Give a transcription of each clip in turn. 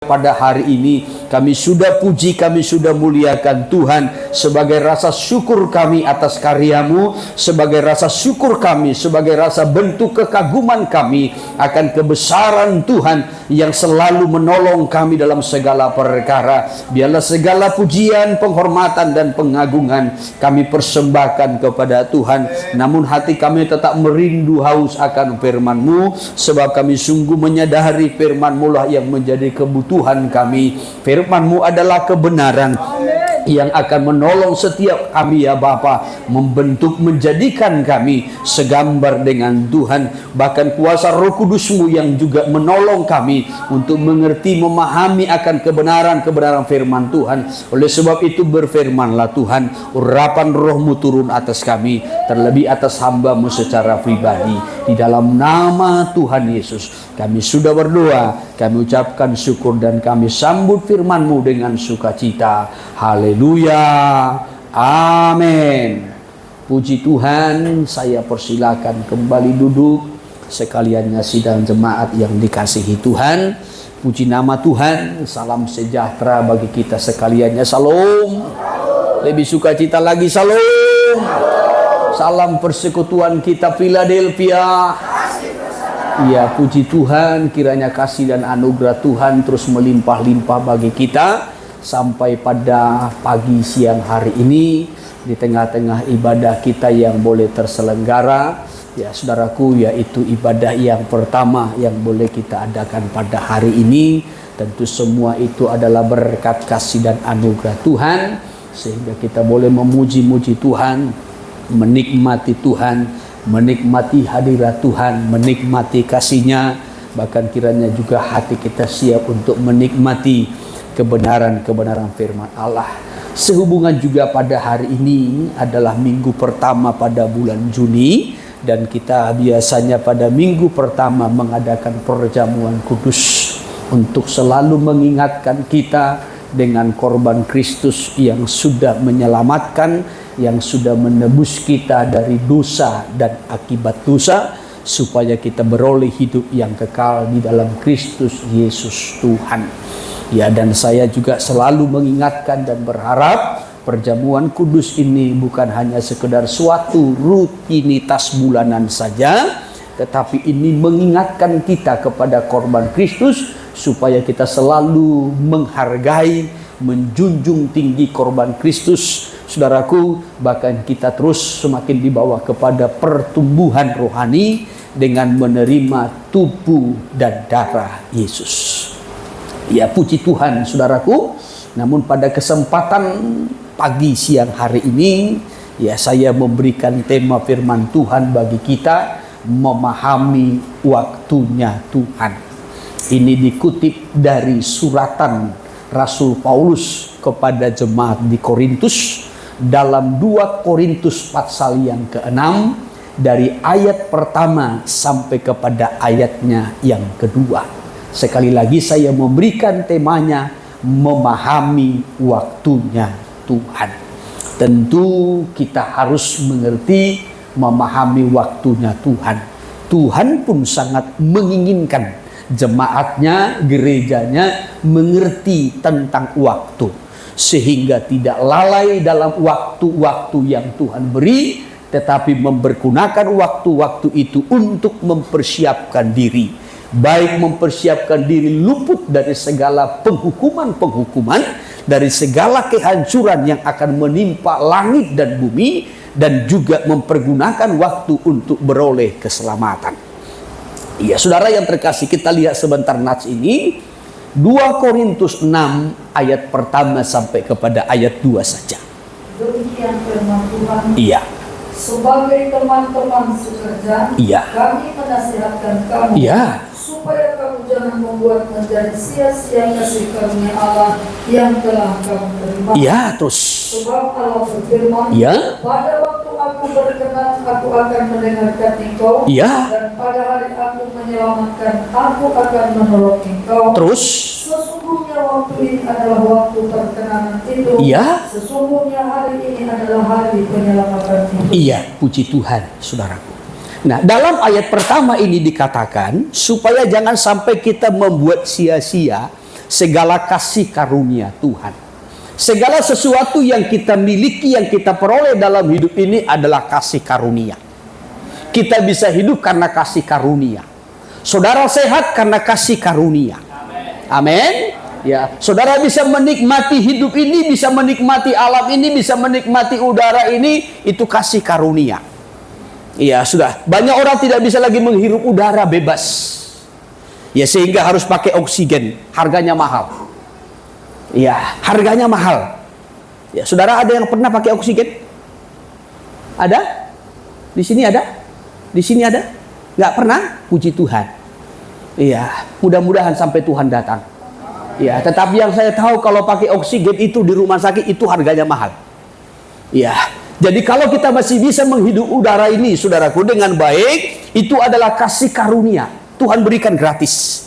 pada hari ini kami sudah puji, kami sudah muliakan Tuhan sebagai rasa syukur kami atas karya-Mu, sebagai rasa syukur kami, sebagai rasa bentuk kekaguman kami akan kebesaran Tuhan yang selalu menolong kami dalam segala perkara. Biarlah segala pujian, penghormatan dan pengagungan kami persembahkan kepada Tuhan. Namun hati kami tetap merindu haus akan firman-Mu, sebab kami sungguh menyadari firman-Mu lah yang menjadi kebutuhan kami. Firman-Mu adalah kebenaran yang akan menolong setiap kami ya Bapa, membentuk, menjadikan kami segambar dengan Tuhan. Bahkan kuasa Roh Kudus-Mu yang juga menolong kami untuk mengerti, memahami akan kebenaran-kebenaran firman Tuhan. Oleh sebab itu berfirmanlah Tuhan, urapan Roh-Mu turun atas kami, terlebih atas hamba-Mu secara pribadi. Di dalam nama Tuhan Yesus kami sudah berdoa, kami ucapkan syukur dan kami sambut firman-Mu dengan sukacita. Haleluya, amin. Puji Tuhan, saya persilakan kembali duduk. Sekaliannya sidang jemaat yang dikasihi Tuhan, puji nama Tuhan. Salam sejahtera bagi kita sekaliannya. Salam. Lebih sukacita lagi, salam. Salam persekutuan kita Philadelphia. Ya, puji Tuhan, kiranya kasih dan anugerah Tuhan terus melimpah-limpah bagi kita sampai pada pagi siang hari ini, di tengah-tengah ibadah kita yang boleh terselenggara. Ya saudaraku, yaitu ibadah yang pertama yang boleh kita adakan pada hari ini. Tentu semua itu adalah berkat kasih dan anugerah Tuhan, sehingga kita boleh memuji-muji Tuhan, menikmati Tuhan, menikmati hadirat Tuhan, menikmati kasih-Nya. Bahkan kiranya juga hati kita siap untuk menikmati kebenaran-kebenaran firman Allah. Sehubungan juga pada hari ini adalah minggu pertama pada bulan Juni, dan kita biasanya pada minggu pertama mengadakan perjamuan kudus untuk selalu mengingatkan kita dengan korban Kristus yang sudah menyelamatkan, yang sudah menebus kita dari dosa dan akibat dosa, supaya kita beroleh hidup yang kekal di dalam Kristus Yesus Tuhan. Ya, dan saya juga selalu mengingatkan dan berharap perjamuan kudus ini bukan hanya sekedar suatu rutinitas bulanan saja, tetapi ini mengingatkan kita kepada korban Kristus, supaya kita selalu menghargai, menjunjung tinggi korban Kristus. Saudaraku, bahkan kita terus semakin dibawa kepada pertumbuhan rohani dengan menerima tubuh dan darah Yesus. Ya, puji Tuhan saudaraku. Namun pada kesempatan pagi siang hari ini, ya saya memberikan tema firman Tuhan bagi kita, memahami waktunya Tuhan. Ini dikutip dari suratan Rasul Paulus kepada jemaat di Korintus dalam 2 Korintus pasal yang ke-6, dari ayat pertama sampai kepada ayatnya yang kedua. Sekali lagi saya memberikan temanya, memahami waktunya Tuhan. Tentu kita harus mengerti, memahami waktunya Tuhan. Tuhan pun sangat menginginkan jemaatnya, gerejanya mengerti tentang waktu, sehingga tidak lalai dalam waktu-waktu yang Tuhan beri, tetapi mempergunakan waktu-waktu itu untuk mempersiapkan diri. Baik mempersiapkan diri luput dari segala penghukuman-penghukuman, dari segala kehancuran yang akan menimpa langit dan bumi, dan juga mempergunakan waktu untuk beroleh keselamatan. Iya, saudara yang terkasih, kita lihat sebentar nats ini, 2 Korintus 6 ayat pertama sampai kepada ayat 2 saja. Demikian firman Tuhan. Iya. Sebagai teman-teman sekerja, Iya. kami menasihatkan kamu, Iya. supaya kamu jangan membuat menjadi sia-sia kasih karunia Allah yang telah kamu terima. Iya, terus. Sebab Allah berfirman, Iya. pada waktu aku berkenan, aku akan mendengarkan engkau. Iya. Dan pada hari aku menyelamatkan, aku akan menolong engkau. Terus. Sesungguhnya waktu ini adalah waktu perkenanan itu. Iya. Sesungguhnya hari ini adalah hari penyelamatan itu. Iya, puji Tuhan, saudaraku. Nah, dalam ayat pertama ini dikatakan supaya jangan sampai kita membuat sia-sia segala kasih karunia Tuhan. Segala sesuatu yang kita miliki, yang kita peroleh dalam hidup ini adalah kasih karunia. Kita bisa hidup karena kasih karunia. Saudara sehat karena kasih karunia. Amin. Ya, saudara bisa menikmati hidup ini, bisa menikmati alam ini, bisa menikmati udara ini, itu kasih karunia. Iya, sudah. Banyak orang tidak bisa lagi menghirup udara bebas. Ya, sehingga harus pakai oksigen, harganya mahal. Iya, harganya mahal. Ya, saudara ada yang pernah pakai oksigen? Ada? Di sini ada? Di sini ada? Nggak pernah? Puji Tuhan. Iya, mudah-mudahan sampai Tuhan datang. Ya, tetapi yang saya tahu kalau pakai oksigen itu di rumah sakit itu harganya mahal. Ya, jadi kalau kita masih bisa menghidup udara ini, saudaraku, dengan baik, itu adalah kasih karunia. Tuhan berikan gratis.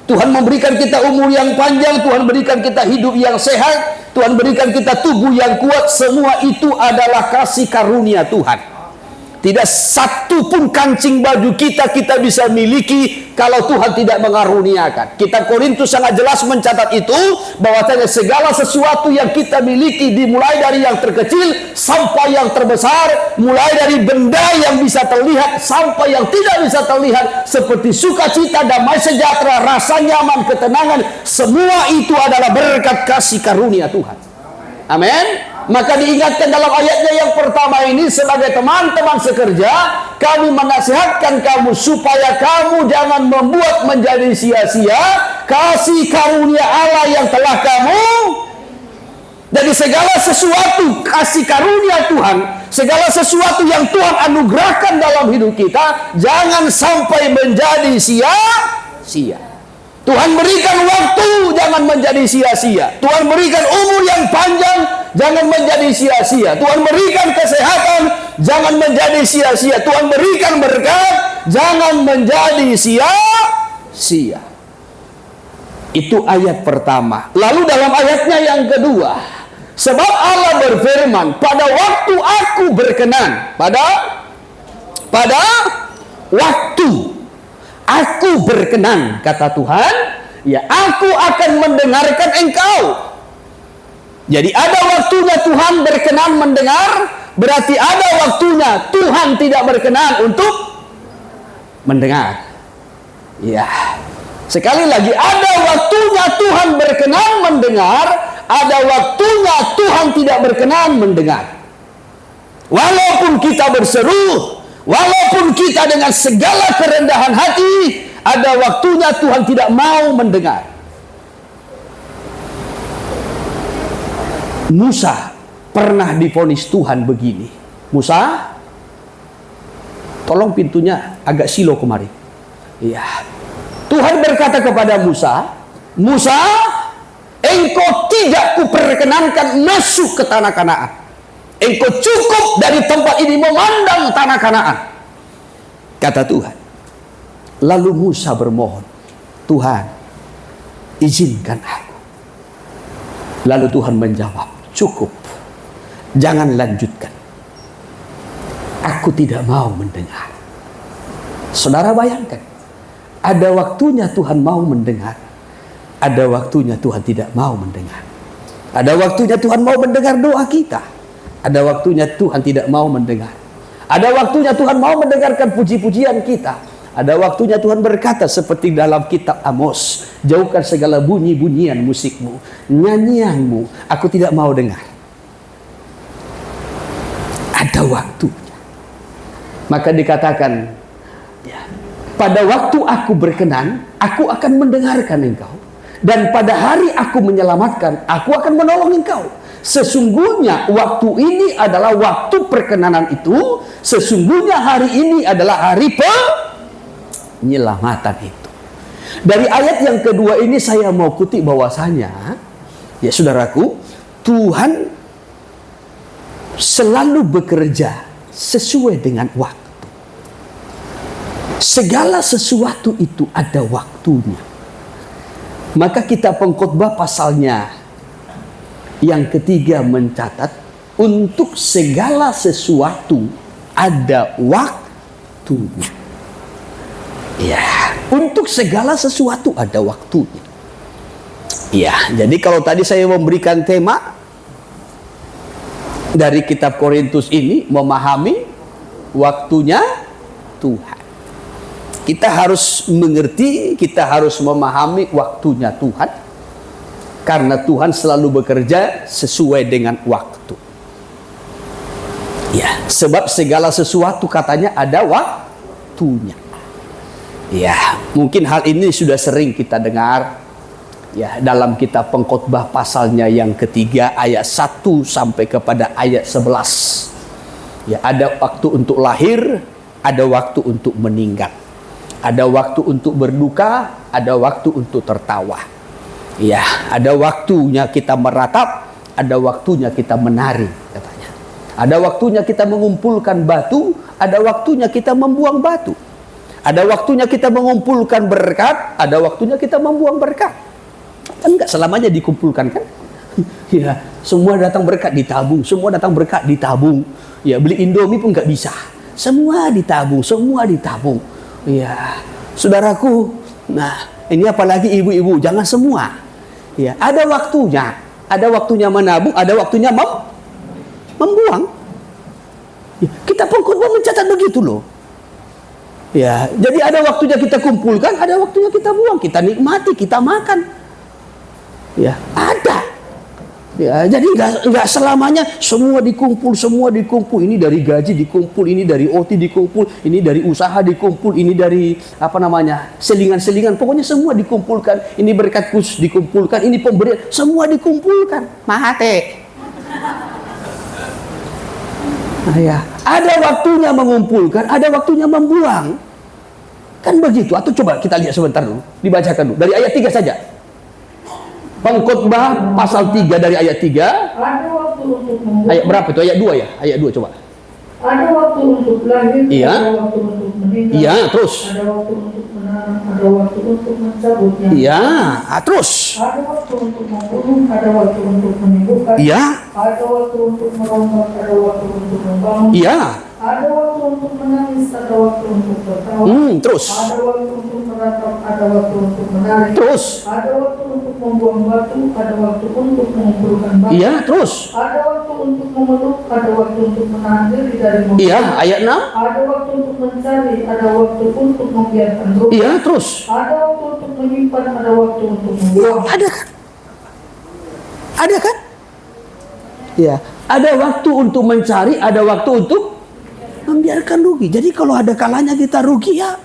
Tuhan memberikan kita umur yang panjang, Tuhan berikan kita hidup yang sehat, Tuhan berikan kita tubuh yang kuat. Semua itu adalah kasih karunia Tuhan. Tidak satu pun kancing baju kita bisa miliki kalau Tuhan tidak mengaruniakan. Kitab Korintus sangat jelas mencatat itu, bahwasanya segala sesuatu yang kita miliki, dimulai dari yang terkecil sampai yang terbesar, mulai dari benda yang bisa terlihat sampai yang tidak bisa terlihat, seperti sukacita, damai sejahtera, rasa nyaman, ketenangan, semua itu adalah berkat kasih karunia Tuhan. Amin. Maka diingatkan dalam ayatnya yang pertama ini, sebagai teman-teman sekerja, kami menasihatkan kamu supaya kamu jangan membuat menjadi sia-sia kasih karunia Allah yang telah kamu. Dari segala sesuatu kasih karunia Tuhan, segala sesuatu yang Tuhan anugerahkan dalam hidup kita, jangan sampai menjadi sia-sia. Tuhan berikan waktu, jangan menjadi sia-sia. Tuhan berikan umur yang panjang, jangan menjadi sia-sia. Tuhan berikan kesehatan, jangan menjadi sia-sia. Tuhan berikan berkat, jangan menjadi sia-sia. Itu ayat pertama. Lalu dalam ayatnya yang kedua, sebab Allah berfirman, pada waktu aku berkenan, pada waktu aku berkenan, kata Tuhan, ya aku akan mendengarkan engkau. Jadi ada waktunya Tuhan berkenan mendengar, berarti ada waktunya Tuhan tidak berkenan untuk mendengar. Ya, sekali lagi, ada waktunya Tuhan berkenan mendengar, ada waktunya Tuhan tidak berkenan mendengar. Walaupun kita berseru, walaupun kita dengan segala kerendahan hati, ada waktunya Tuhan tidak mau mendengar. Musa pernah divonis Tuhan begini. Musa, tolong pintunya agak silo kemari. Iya. Tuhan berkata kepada Musa, Musa, engkau tidak kuperkenankan masuk ke tanah Kanaan. Engkau cukup dari tempat ini memandang tanah Kanaan, kata Tuhan. Lalu Musa bermohon, Tuhan, izinkan aku. Lalu Tuhan menjawab, cukup, jangan lanjutkan. Aku tidak mau mendengar. Saudara bayangkan, ada waktunya Tuhan mau mendengar, ada waktunya Tuhan tidak mau mendengar. Ada waktunya Tuhan mau mendengar doa kita, ada waktunya Tuhan tidak mau mendengar. Ada waktunya Tuhan mau mendengarkan puji-pujian kita. Ada waktunya Tuhan berkata seperti dalam kitab Amos, jauhkan segala bunyi-bunyian musikmu, nyanyianmu, aku tidak mau dengar. Ada waktunya. Maka dikatakan, ya, pada waktu aku berkenan, aku akan mendengarkan engkau. Dan pada hari aku menyelamatkan, aku akan menolong engkau. Sesungguhnya waktu ini adalah waktu perkenanan itu. Sesungguhnya hari ini adalah hari penyelamatan itu. Dari ayat yang kedua ini saya mau kutip bahwasanya, ya saudaraku, Tuhan selalu bekerja sesuai dengan waktu. Segala sesuatu itu ada waktunya. Maka kitab Pengkhotbah pasalnya yang ketiga mencatat, untuk segala sesuatu ada waktunya. Ya, untuk segala sesuatu ada waktunya. Ya, jadi kalau tadi saya memberikan tema dari kitab Korintus ini, memahami waktunya Tuhan. Kita harus mengerti, kita harus memahami waktunya Tuhan, karena Tuhan selalu bekerja sesuai dengan waktu. Ya, sebab segala sesuatu katanya ada waktunya. Ya, mungkin hal ini sudah sering kita dengar ya dalam kitab Pengkhotbah pasalnya yang ketiga ayat 1 sampai kepada ayat 11. Ya, ada waktu untuk lahir, ada waktu untuk meninggal. Ada waktu untuk berduka, ada waktu untuk tertawa. Ya, ada waktunya kita meratap, ada waktunya kita menari katanya. Ada waktunya kita mengumpulkan batu, ada waktunya kita membuang batu. Ada waktunya kita mengumpulkan berkat, ada waktunya kita membuang berkat. Kan enggak selamanya dikumpulkan kan? Ya, semua datang berkat ditabung, semua datang berkat ditabung. Ya, beli Indomie pun enggak bisa. Semua ditabung, semua ditabung. Ya, saudaraku, nah ini apalagi ibu-ibu, jangan semua. Ya, ada waktunya menabung, ada waktunya membuang. Ya, kita Pengkhotbah mencatat begitu loh. Ya, jadi ada waktunya kita kumpulkan, ada waktunya kita buang, kita nikmati, kita makan. Ya, ada. Ya, jadi enggak selamanya semua dikumpul. Ini dari gaji dikumpul, ini dari OT dikumpul, ini dari usaha dikumpul, ini dari selingan-selingan. Pokoknya semua dikumpulkan. Ini berkat khusus dikumpulkan, ini pemberian, semua dikumpulkan. Mahate. Nah, ya, ada waktunya mengumpulkan, ada waktunya membuang. Kan begitu. Atau coba kita lihat sebentar dulu, dibacakan dulu dari ayat 3 saja. Pengkhotbah pasal 3 dari ayat 3. Ada waktu untuk membuang. Ayat berapa itu? Ayat 2 ya? Ayat 2 coba. Ada waktu untuk lahir, Iya. ada waktu untuk meninggal. Iya, terus. Ada waktu untuk menanam, ada waktu untuk mencabutnya. Iya, terus. Ada waktu untuk membunuh, ada waktu untuk menyembuhkan. Iya. Ada waktu untuk merombak, ada waktu untuk membangun. Iya. Ada waktu untuk menangis, ada waktu untuk tertawa. Terus. Ada waktu untuk meratap, ada waktu untuk menari. Terus. Ada waktu untuk membuang batu, ada waktu untuk mengumpulkan batu. Iya, terus. Ada waktu untuk memeluk, ada waktu untuk menahan diri dari membuang. Iya, ayat 6. Ada waktu untuk mencari, ada waktu untuk membiarkan ruh. Iya, terus. Ada waktu untuk menyimpan, ada waktu untuk membuang. Ada kan? Ada kan? Ya, ada waktu untuk mencari, ada waktu untuk membiarkan rugi. Jadi kalau ada kalanya kita rugi ya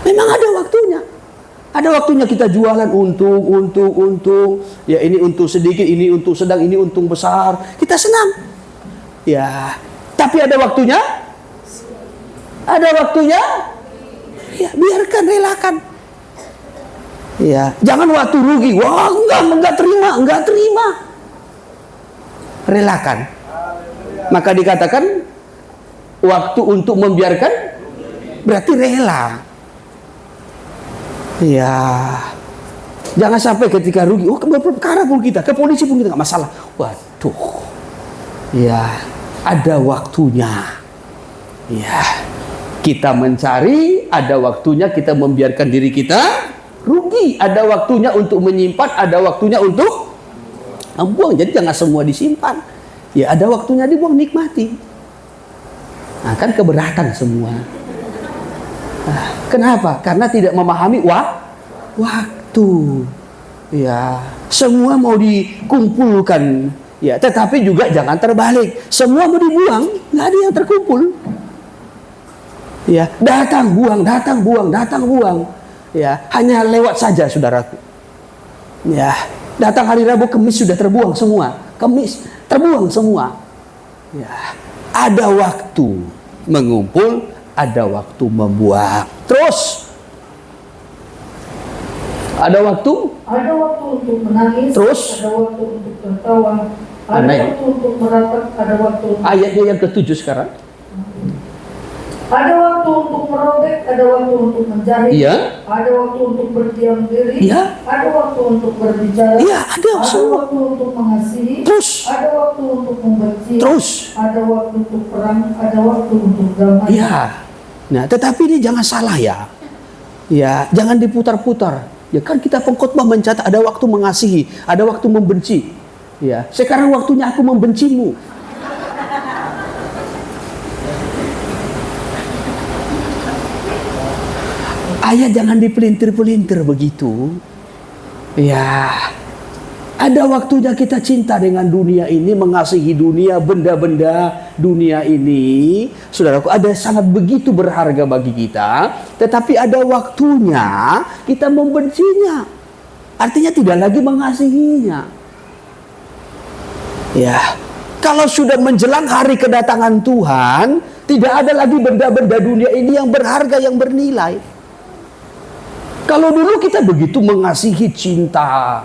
memang ada waktunya. Ada waktunya kita jualan untung. Ya, ini untung sedikit, ini untung sedang, ini untung besar. Kita senang. Ya, tapi ada waktunya. Ada waktunya. Ya, biarkan, relakan. Ya, jangan waktu rugi. Wah, enggak terima. Relakan. Maka dikatakan waktu untuk membiarkan berarti rela. Ya, jangan sampai ketika rugi, perkara pun kita, ke polisi pun kita nggak masalah. Waduh, ya ada waktunya. Ya, kita mencari, ada waktunya kita membiarkan diri kita rugi, ada waktunya untuk menyimpan, ada waktunya untuk membuang. Jadi jangan semua disimpan. Ya, ada waktunya dibuang, nikmati. Nah, kan keberatan semua. Nah, kenapa? Karena tidak memahami waktu. Ya, semua mau dikumpulkan. Ya, tetapi juga jangan terbalik. Semua mau dibuang, nggak ada yang terkumpul. Ya, datang buang. Ya, hanya lewat saja, saudaraku. Ya, datang hari Rabu, Kamis sudah terbuang semua. Kamis terbuang semua. Ya, ada waktu mengumpul, ada waktu membuang. Terus ada waktu untuk menangis. Terus ada waktu untuk tertawa. Ada waktu untuk meratap, ada waktu untuk... Ayatnya yang ke-7 sekarang. Ada waktu untuk merobek, ada waktu untuk mencari. Iya. Ada waktu untuk berdiam diri. Iya. Ada waktu untuk berbicara. Iya, ada waktu untuk mengasihi. Terus. Ada waktu untuk membenci. Terus. Ada waktu untuk perang, ada waktu untuk damai. Iya. Nah, tetapi ini jangan salah ya. Ya, jangan diputar-putar. Ya kan kita pengkhotbah mencatat ada waktu mengasihi, ada waktu membenci. Ya, sekarang waktunya aku membencimu. Ayat jangan dipelintir-pelintir begitu. Ya, ada waktunya kita cinta dengan dunia ini, mengasihi dunia, benda-benda dunia ini. Saudaraku, ada sangat begitu berharga bagi kita. Tetapi ada waktunya kita membencinya. Artinya tidak lagi mengasihinya. Ya, kalau sudah menjelang hari kedatangan Tuhan, tidak ada lagi benda-benda dunia ini yang berharga, yang bernilai. Kalau dulu kita begitu mengasihi cinta.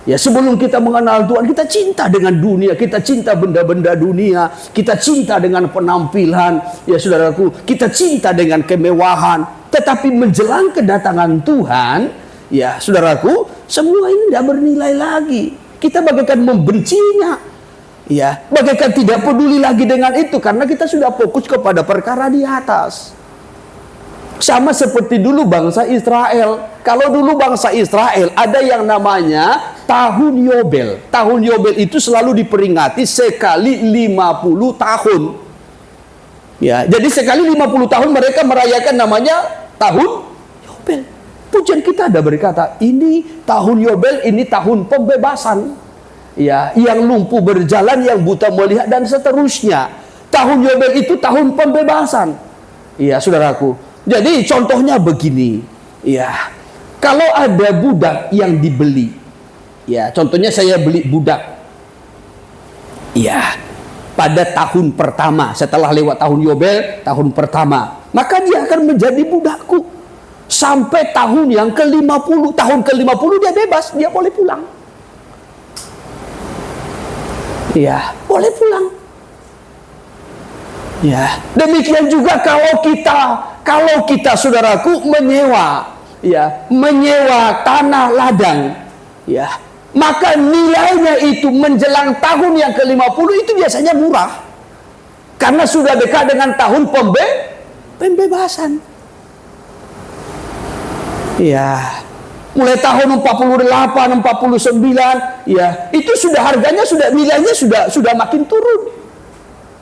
Ya, sebelum kita mengenal Tuhan, kita cinta dengan dunia, kita cinta benda-benda dunia, kita cinta dengan penampilan, ya saudaraku, kita cinta dengan kemewahan. Tetapi menjelang kedatangan Tuhan, ya saudaraku, semua ini tidak bernilai lagi. Kita bagaikan membencinya, ya, bagaikan tidak peduli lagi dengan itu karena kita sudah fokus kepada perkara di atas. Sama seperti dulu bangsa Israel. Kalau dulu bangsa Israel ada yang namanya tahun Yobel. Tahun Yobel itu selalu diperingati sekali 50 tahun. Ya, jadi sekali 50 tahun mereka merayakan namanya tahun Yobel. Pujian kita ada berkata, ini tahun Yobel, ini tahun pembebasan. Ya, yang lumpuh berjalan, yang buta melihat dan seterusnya. Tahun Yobel itu tahun pembebasan. Ya, saudaraku. Jadi contohnya begini, ya, kalau ada budak yang dibeli, ya, contohnya saya beli budak, ya, pada tahun pertama, setelah lewat tahun Yobel, tahun pertama, maka dia akan menjadi budakku, sampai tahun yang ke-50, tahun ke-50 dia bebas, dia boleh pulang, ya, boleh pulang. Ya, demikian juga kalau kita saudaraku menyewa tanah ladang, ya, maka nilainya itu menjelang tahun yang ke-50 itu biasanya murah. Karena sudah dekat dengan tahun pembebasan. Ya, mulai tahun 48, 49, ya, itu sudah harganya nilainya sudah makin turun.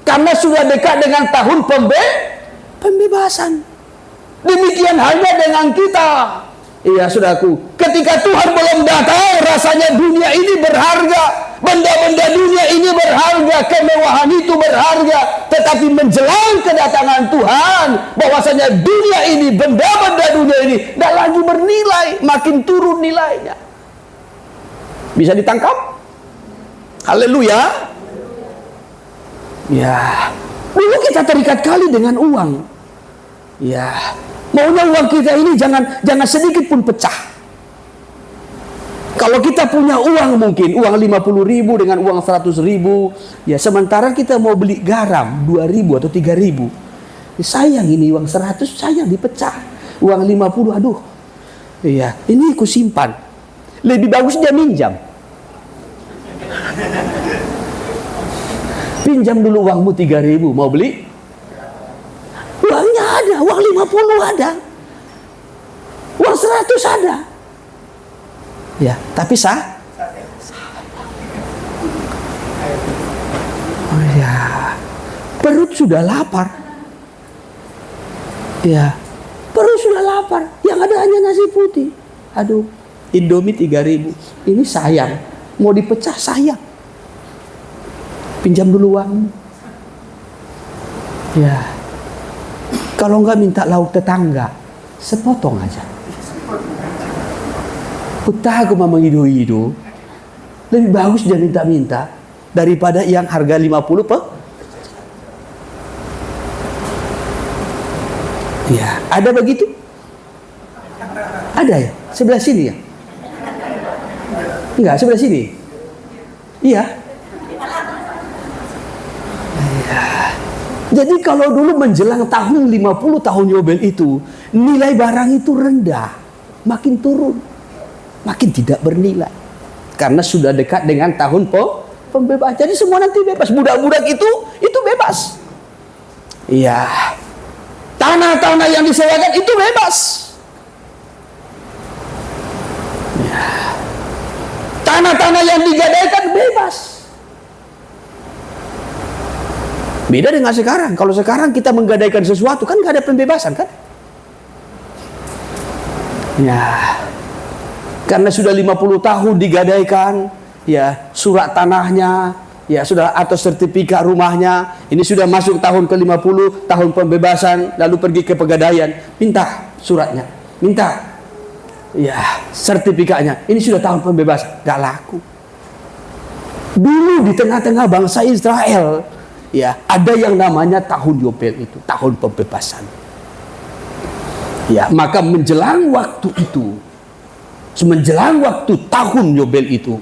Karena sudah dekat dengan tahun pembebasan. Demikian halnya dengan kita. Iya, saudaraku. Ketika Tuhan belum datang, rasanya dunia ini berharga. Benda-benda dunia ini berharga. Kemewahan itu berharga. Tetapi menjelang kedatangan Tuhan, bahwasanya dunia ini, benda-benda dunia ini, tidak lagi bernilai. Makin turun nilainya. Bisa ditangkap? Haleluya. Ya, dulu kita terikat kali dengan uang. Ya, maunya uang kita ini jangan sedikit pun pecah. Kalau kita punya uang mungkin uang 50.000 dengan uang 100.000, ya sementara kita mau beli garam 2.000 atau 3.000, ya, sayang ini uang 100 sayang dipecah. Uang 50, aduh, iya ini aku simpan. Lebih bagus dia minjam. Pinjam dulu uangmu 3.000, mau beli? Uangnya ada, uang 50 ada. Uang 100 ada. Ya, tapi oh ya, perut sudah lapar. Ya, perut sudah lapar. Yang ada hanya nasi putih. Aduh, Indomie 3.000. Ini sayang. Mau dipecah sayang. Pinjam dulu uang. Ya, kalau nggak minta lauk tetangga, sepotong aja. Utah aku memang hidu-hidu. Lebih bagus dia minta-minta daripada yang harga 50 Ya, ada begitu? Ada ya? Sebelah sini ya? Enggak, sebelah sini. Iya. Jadi kalau dulu menjelang tahun 50 tahun Yobel itu, nilai barang itu rendah, makin turun, makin tidak bernilai. Karena sudah dekat dengan tahun pembebasan. Jadi semua nanti bebas, budak-budak itu bebas. Iya. Tanah-tanah yang disewakan itu bebas. Tanah-tanah yang digadaikan bebas. Beda dengan sekarang. Kalau sekarang kita menggadaikan sesuatu kan gak ada pembebasan kan? Ya, karena sudah 50 tahun digadaikan, ya surat tanahnya, ya sudah atau sertifikat rumahnya, ini sudah masuk tahun ke-50, tahun pembebasan, lalu pergi ke pegadaian, minta suratnya, minta ya sertifikatnya, ini sudah tahun pembebasan, gak laku. Dulu di tengah-tengah bangsa Israel, ya ada yang namanya tahun Yobel itu, tahun pembebasan. Ya, maka menjelang waktu itu, menjelang waktu tahun Yobel itu,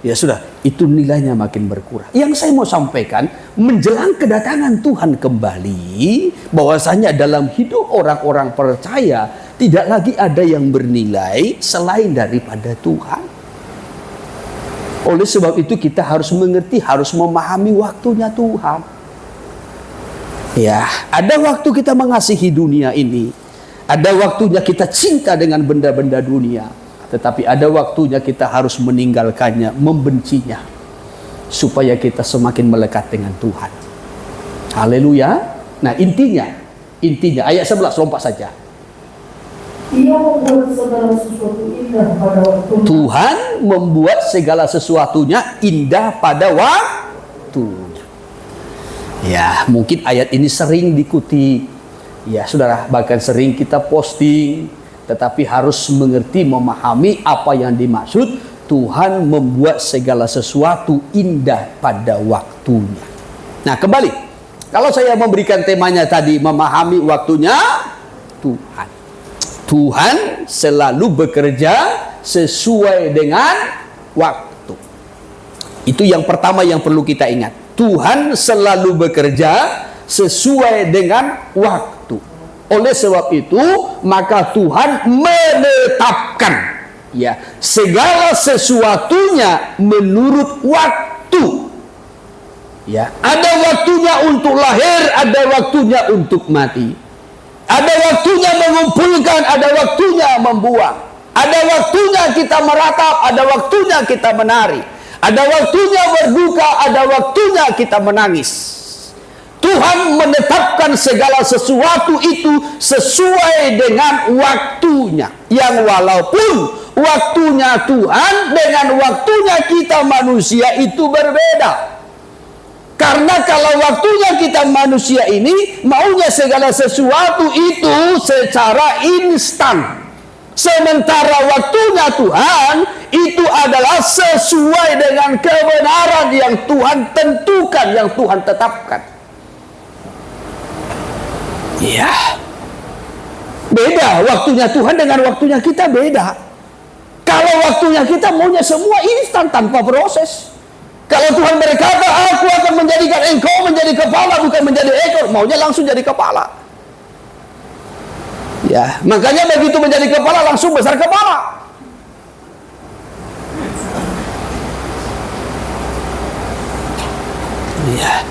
ya sudah, itu nilainya makin berkurang. Yang saya mau sampaikan, menjelang kedatangan Tuhan kembali, bahwasanya dalam hidup orang-orang percaya tidak lagi ada yang bernilai selain daripada Tuhan. Oleh sebab itu kita harus mengerti, harus memahami waktunya Tuhan. Ya, ada waktu kita mengasihi dunia ini, ada waktunya kita cinta dengan benda-benda dunia, tetapi ada waktunya kita harus meninggalkannya, membencinya, supaya kita semakin melekat dengan Tuhan. Haleluya. Nah, intinya ayat 11, lompat saja. Ia membuat segala sesuatu indah pada waktunya. Tuhan membuat segala sesuatunya indah pada waktunya. Ya, mungkin ayat ini sering diikuti. Ya, saudara, bahkan sering kita posting. Tetapi harus mengerti, memahami apa yang dimaksud. Tuhan membuat segala sesuatu indah pada waktunya. Nah, kembali. Kalau saya memberikan temanya tadi, memahami waktunya Tuhan. Tuhan selalu bekerja sesuai dengan waktu. Itu yang pertama yang perlu kita ingat. Tuhan selalu bekerja sesuai dengan waktu. Oleh sebab itu, maka Tuhan menetapkan ya segala sesuatunya menurut waktu. Ya, ada waktunya untuk lahir, ada waktunya untuk mati. Ada waktunya mengumpulkan, ada waktunya membuang. Ada waktunya kita meratap, ada waktunya kita menari. Ada waktunya berduka, ada waktunya kita menangis. Tuhan menetapkan segala sesuatu itu sesuai dengan waktunya. Yang walaupun waktunya Tuhan dengan waktunya kita manusia itu berbeda. Karena kalau waktunya kita manusia ini maunya segala sesuatu itu secara instan. Sementara waktunya Tuhan itu adalah sesuai dengan kebenaran yang Tuhan tentukan, yang Tuhan tetapkan. Ya, beda waktunya Tuhan dengan waktunya kita, beda. Kalau waktunya kita maunya semua instan tanpa proses. Kalau Tuhan berkata, aku akan menjadikan engkau menjadi kepala, bukan menjadi ekor, maunya langsung jadi kepala. Ya, makanya begitu menjadi kepala langsung besar kepala. Ya,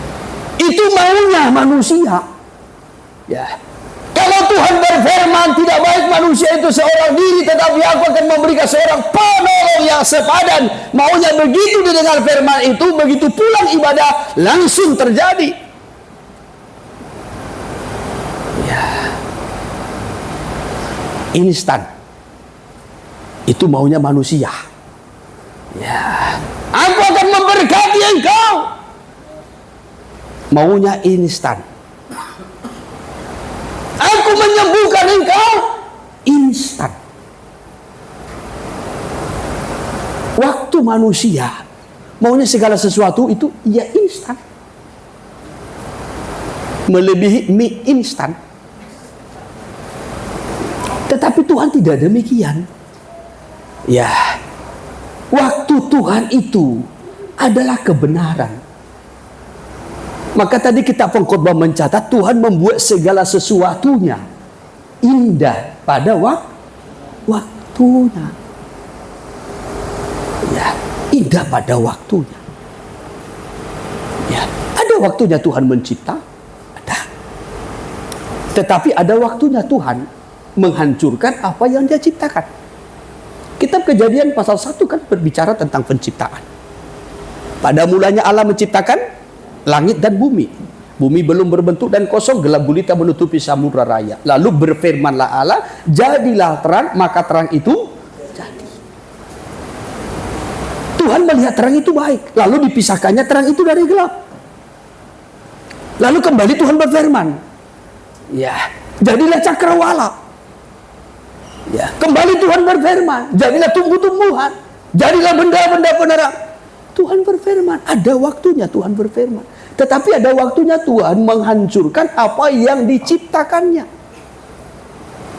itu maunya manusia. Ya, kalau Tuhan berfirman, tidak baik manusia itu seorang diri, tetapi aku akan memberikan seorang penolong yang sepadan. Maunya begitu didengar firman itu, begitu pulang ibadah langsung terjadi. Ya, instan. Itu maunya manusia. Ya, aku akan memberkati engkau. Maunya instan. Aku menyembuhkan engkau, instan. Waktu manusia maunya segala sesuatu itu ya instan, melebihi mie instan. Tetapi Tuhan tidak demikian. Ya, waktu Tuhan itu adalah kebenaran. Maka tadi kita pengkhotbah mencatat Tuhan membuat segala sesuatunya indah pada waktunya. Ya, indah pada waktunya. Ya, ada waktunya Tuhan mencipta, ada. Tetapi ada waktunya Tuhan menghancurkan apa yang Dia ciptakan. Kitab Kejadian pasal 1 kan berbicara tentang penciptaan. Pada mulanya Allah menciptakan langit dan bumi. Bumi belum berbentuk dan kosong, gelap gulita menutupi samudra raya. Lalu berfirmanlah Allah, jadilah terang, maka terang itu jadi. Tuhan melihat terang itu baik, lalu dipisahkannya terang itu dari gelap. Lalu kembali Tuhan berfirman, ya, jadilah cakrawala. Ya, kembali Tuhan berfirman, jadilah tumbuh-tumbuhan, jadilah benda-benda penerang. Tuhan berfirman, ada waktunya Tuhan berfirman. Tetapi ada waktunya Tuhan menghancurkan apa yang diciptakannya.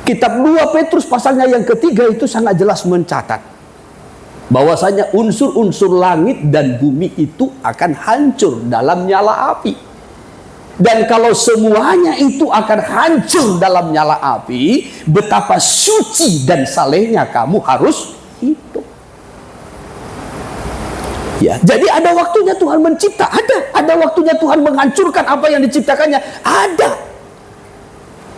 Kitab 2 Petrus pasalnya yang ketiga itu sangat jelas mencatat bahwasanya unsur-unsur langit dan bumi itu akan hancur dalam nyala api. Dan kalau semuanya itu akan hancur dalam nyala api, betapa suci dan salehnya kamu harus hidup. Ya, jadi ada waktunya Tuhan mencipta, ada waktunya Tuhan menghancurkan apa yang diciptakannya, ada.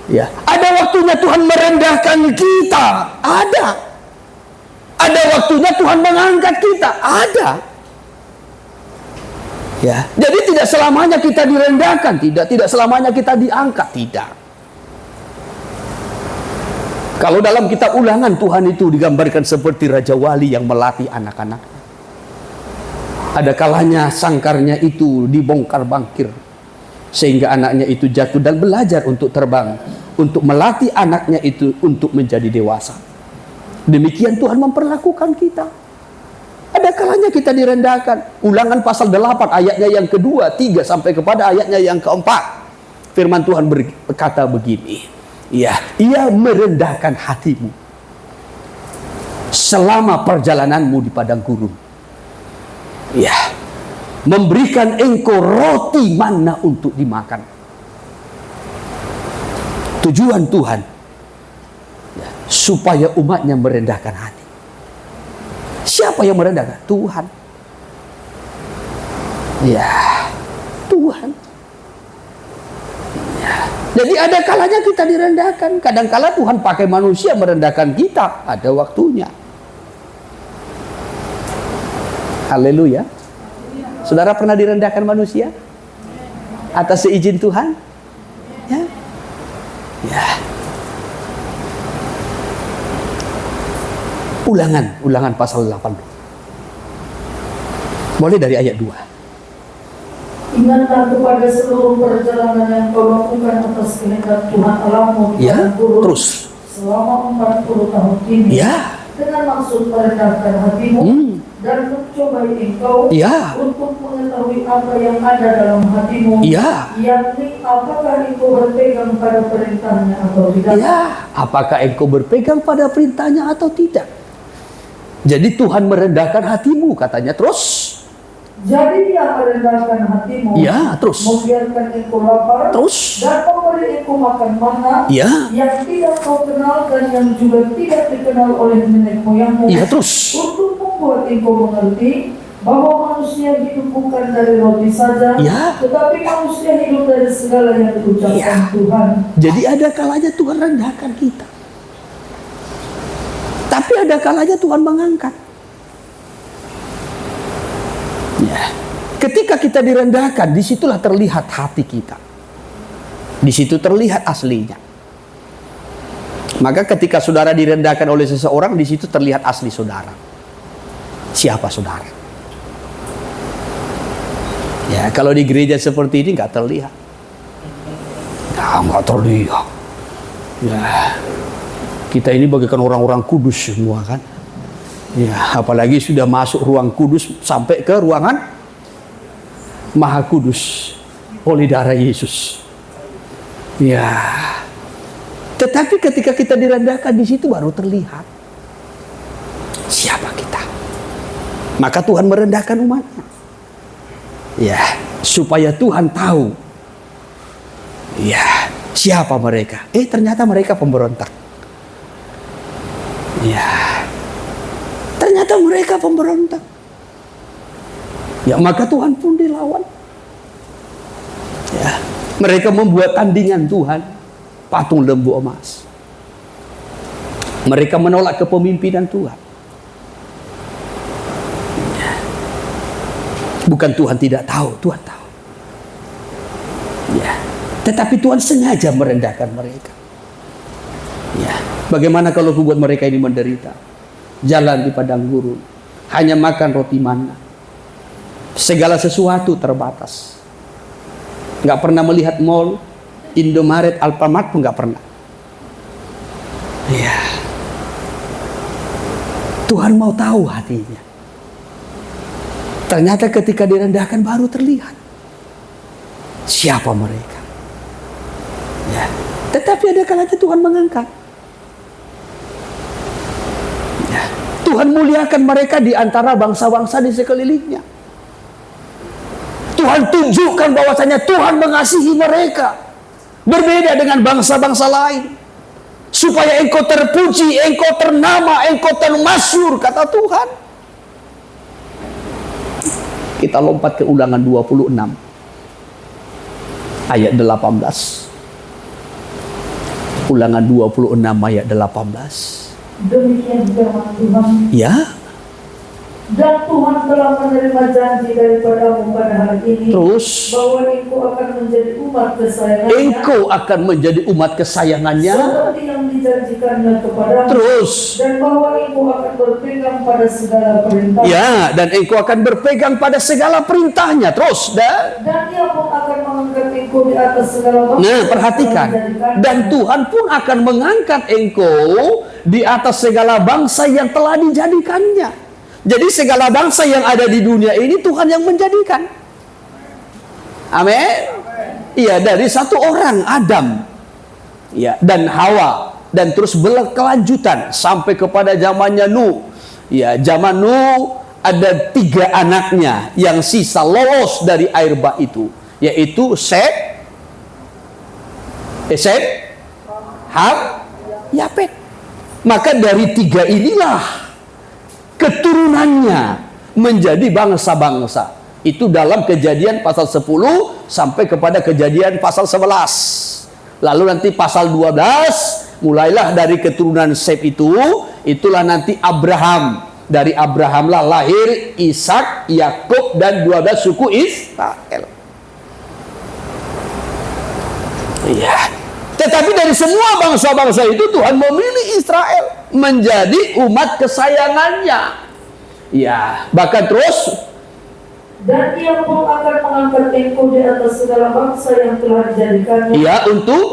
Ya, ada waktunya Tuhan merendahkan kita, ada. Ada waktunya Tuhan mengangkat kita, ada. Ya, jadi tidak selamanya kita direndahkan, tidak selamanya kita diangkat, tidak. Kalau dalam kitab Ulangan Tuhan itu digambarkan seperti Raja Wali yang melatih anak-anak. Ada kalanya sangkarnya itu dibongkar bangkir sehingga anaknya itu jatuh dan belajar untuk terbang, untuk melatih anaknya itu untuk menjadi dewasa. Demikian Tuhan memperlakukan kita. Ada kalanya kita direndahkan. Ulangan pasal 8 ayatnya yang kedua, 3 sampai kepada ayatnya yang keempat. Firman Tuhan berkata begini, ya, ia merendahkan hatimu selama perjalananmu di padang gurun. Ya, memberikan engkau roti mana untuk dimakan. Tujuan Tuhan ya, supaya umatnya merendahkan hati. Siapa yang merendahkan? Tuhan. Ya, Tuhan. Ya. Jadi ada kalanya kita direndahkan. Kadang-kala Tuhan pakai manusia merendahkan kita. Ada waktunya. Haleluya. Saudara pernah direndahkan manusia atas seizin Tuhan? Ya. Ya. Ulangan pasal 8. Mulai dari ayat 2. Ingatlah kepada seluruh perjalanan yang kau lakukan atas kehendak Tuhan Allahmu di Ya, padang gurun terus. selama 40 tahun ini. Ya. Dengan maksud merendahkan hatimu dan mencobai engkau untuk mengetahui apa yang ada dalam hatimu, yakni apakah engkau berpegang pada perintahnya atau tidak. Ya, apakah engkau berpegang pada perintahnya atau tidak. Jadi Tuhan merendahkan hatimu katanya. Terus jadi dia merendahkan hatimu, ya, terus membiarkan engkau lapar, terus dan memberi engkau makan mana ya, yang tidak kau kenal dan yang juga tidak dikenal oleh nenek moyangmu, ya, terus untuk membuat engkau mengerti bahwa manusia hidup bukan dari roti saja, tetapi manusia hidup dari segala yang diucapkan Tuhan. Jadi ada kalanya Tuhan rendahkan kita, tapi ada kalanya Tuhan mengangkat. Ya. Ketika kita direndahkan, disitulah terlihat hati kita. Di situ terlihat aslinya. Maka ketika saudara direndahkan oleh seseorang, di situ terlihat asli saudara. Siapa saudara? Ya, kalau di gereja seperti ini nggak terlihat. Nggak terlihat. Ya, kita ini bagaikan orang-orang kudus semua kan. Ya, apalagi sudah masuk ruang kudus sampai ke ruangan Maha Kudus oleh darah Yesus. Ya. Tetapi ketika kita direndahkan, di situ baru terlihat siapa kita. Maka Tuhan merendahkan umatnya. Ya, supaya Tuhan tahu. Ya, siapa mereka? Ternyata mereka pemberontak. Ya. Ternyata mereka pemberontak. Ya, maka Tuhan pun dilawan. Ya, mereka membuat tandingan Tuhan, patung lembu emas. Mereka menolak kepemimpinan Tuhan. Bukan Tuhan tidak tahu, Tuhan tahu. Ya. Tetapi Tuhan sengaja merendahkan mereka. Ya. Bagaimana kalau buat mereka ini menderita? Jalan di padang gurun, hanya makan roti mana. Segala sesuatu terbatas. Nggak pernah melihat mall, Indomaret, Alfamart pun nggak pernah. Ya. Tuhan mau tahu hatinya. Ternyata ketika direndahkan baru terlihat siapa mereka. Ya. Tetapi ada kalanya Tuhan mengangkat. Ya. Tuhan muliakan mereka di antara bangsa-bangsa di sekelilingnya. Tuhan tunjukkan bahwasanya Tuhan mengasihi mereka. Berbeda dengan bangsa-bangsa lain. Supaya engkau terpuji, engkau ternama, engkau termasyhur, kata Tuhan. Kita lompat ke Ulangan 26 ayat 18. Ulangan 26 ayat 18. Demikian firman Tuhan. Ya. Dan Tuhan telah menerima janji daripadamu pada hari ini. Terus. Bahwa engkau akan menjadi umat kesayangannya. Engkau akan menjadi umat kesayangannya. Seperti yang dijanjikannya kepadamu. Terus. Dan bahwa engkau akan berpegang pada segala perintah. Ya, dan engkau akan berpegang pada segala perintahnya. Terus. Dan ia pun akan mengangkat engkau di atas segala bangsa. Nah, perhatikan. Dan Tuhan pun akan mengangkat engkau di atas segala bangsa yang telah dijadikannya. Jadi segala bangsa yang ada di dunia ini Tuhan yang menjadikan. Amin. Iya, dari satu orang Adam, ya, dan Hawa, dan terus berkelanjutan sampai kepada zamannya Nuh. Ya, zaman Nuh ada 3 anaknya yang sisa lolos dari air bah itu, yaitu Set, Ham, Yafet. Maka dari 3 inilah keturunannya menjadi bangsa-bangsa. Itu dalam Kejadian pasal 10 sampai kepada Kejadian pasal 11. Lalu nanti pasal 12 mulailah dari keturunan Sem itulah nanti Abraham. Dari Abraham lah lahir Ishak, Yakub, dan 12 suku Israel. Iya. Tetapi dari semua bangsa-bangsa itu Tuhan memilih Israel menjadi umat kesayangannya. Ya, bahkan terus. Dan ia pun akan mengangkat engkau di atas segala bangsa yang telah dijadikannya. Ya, untuk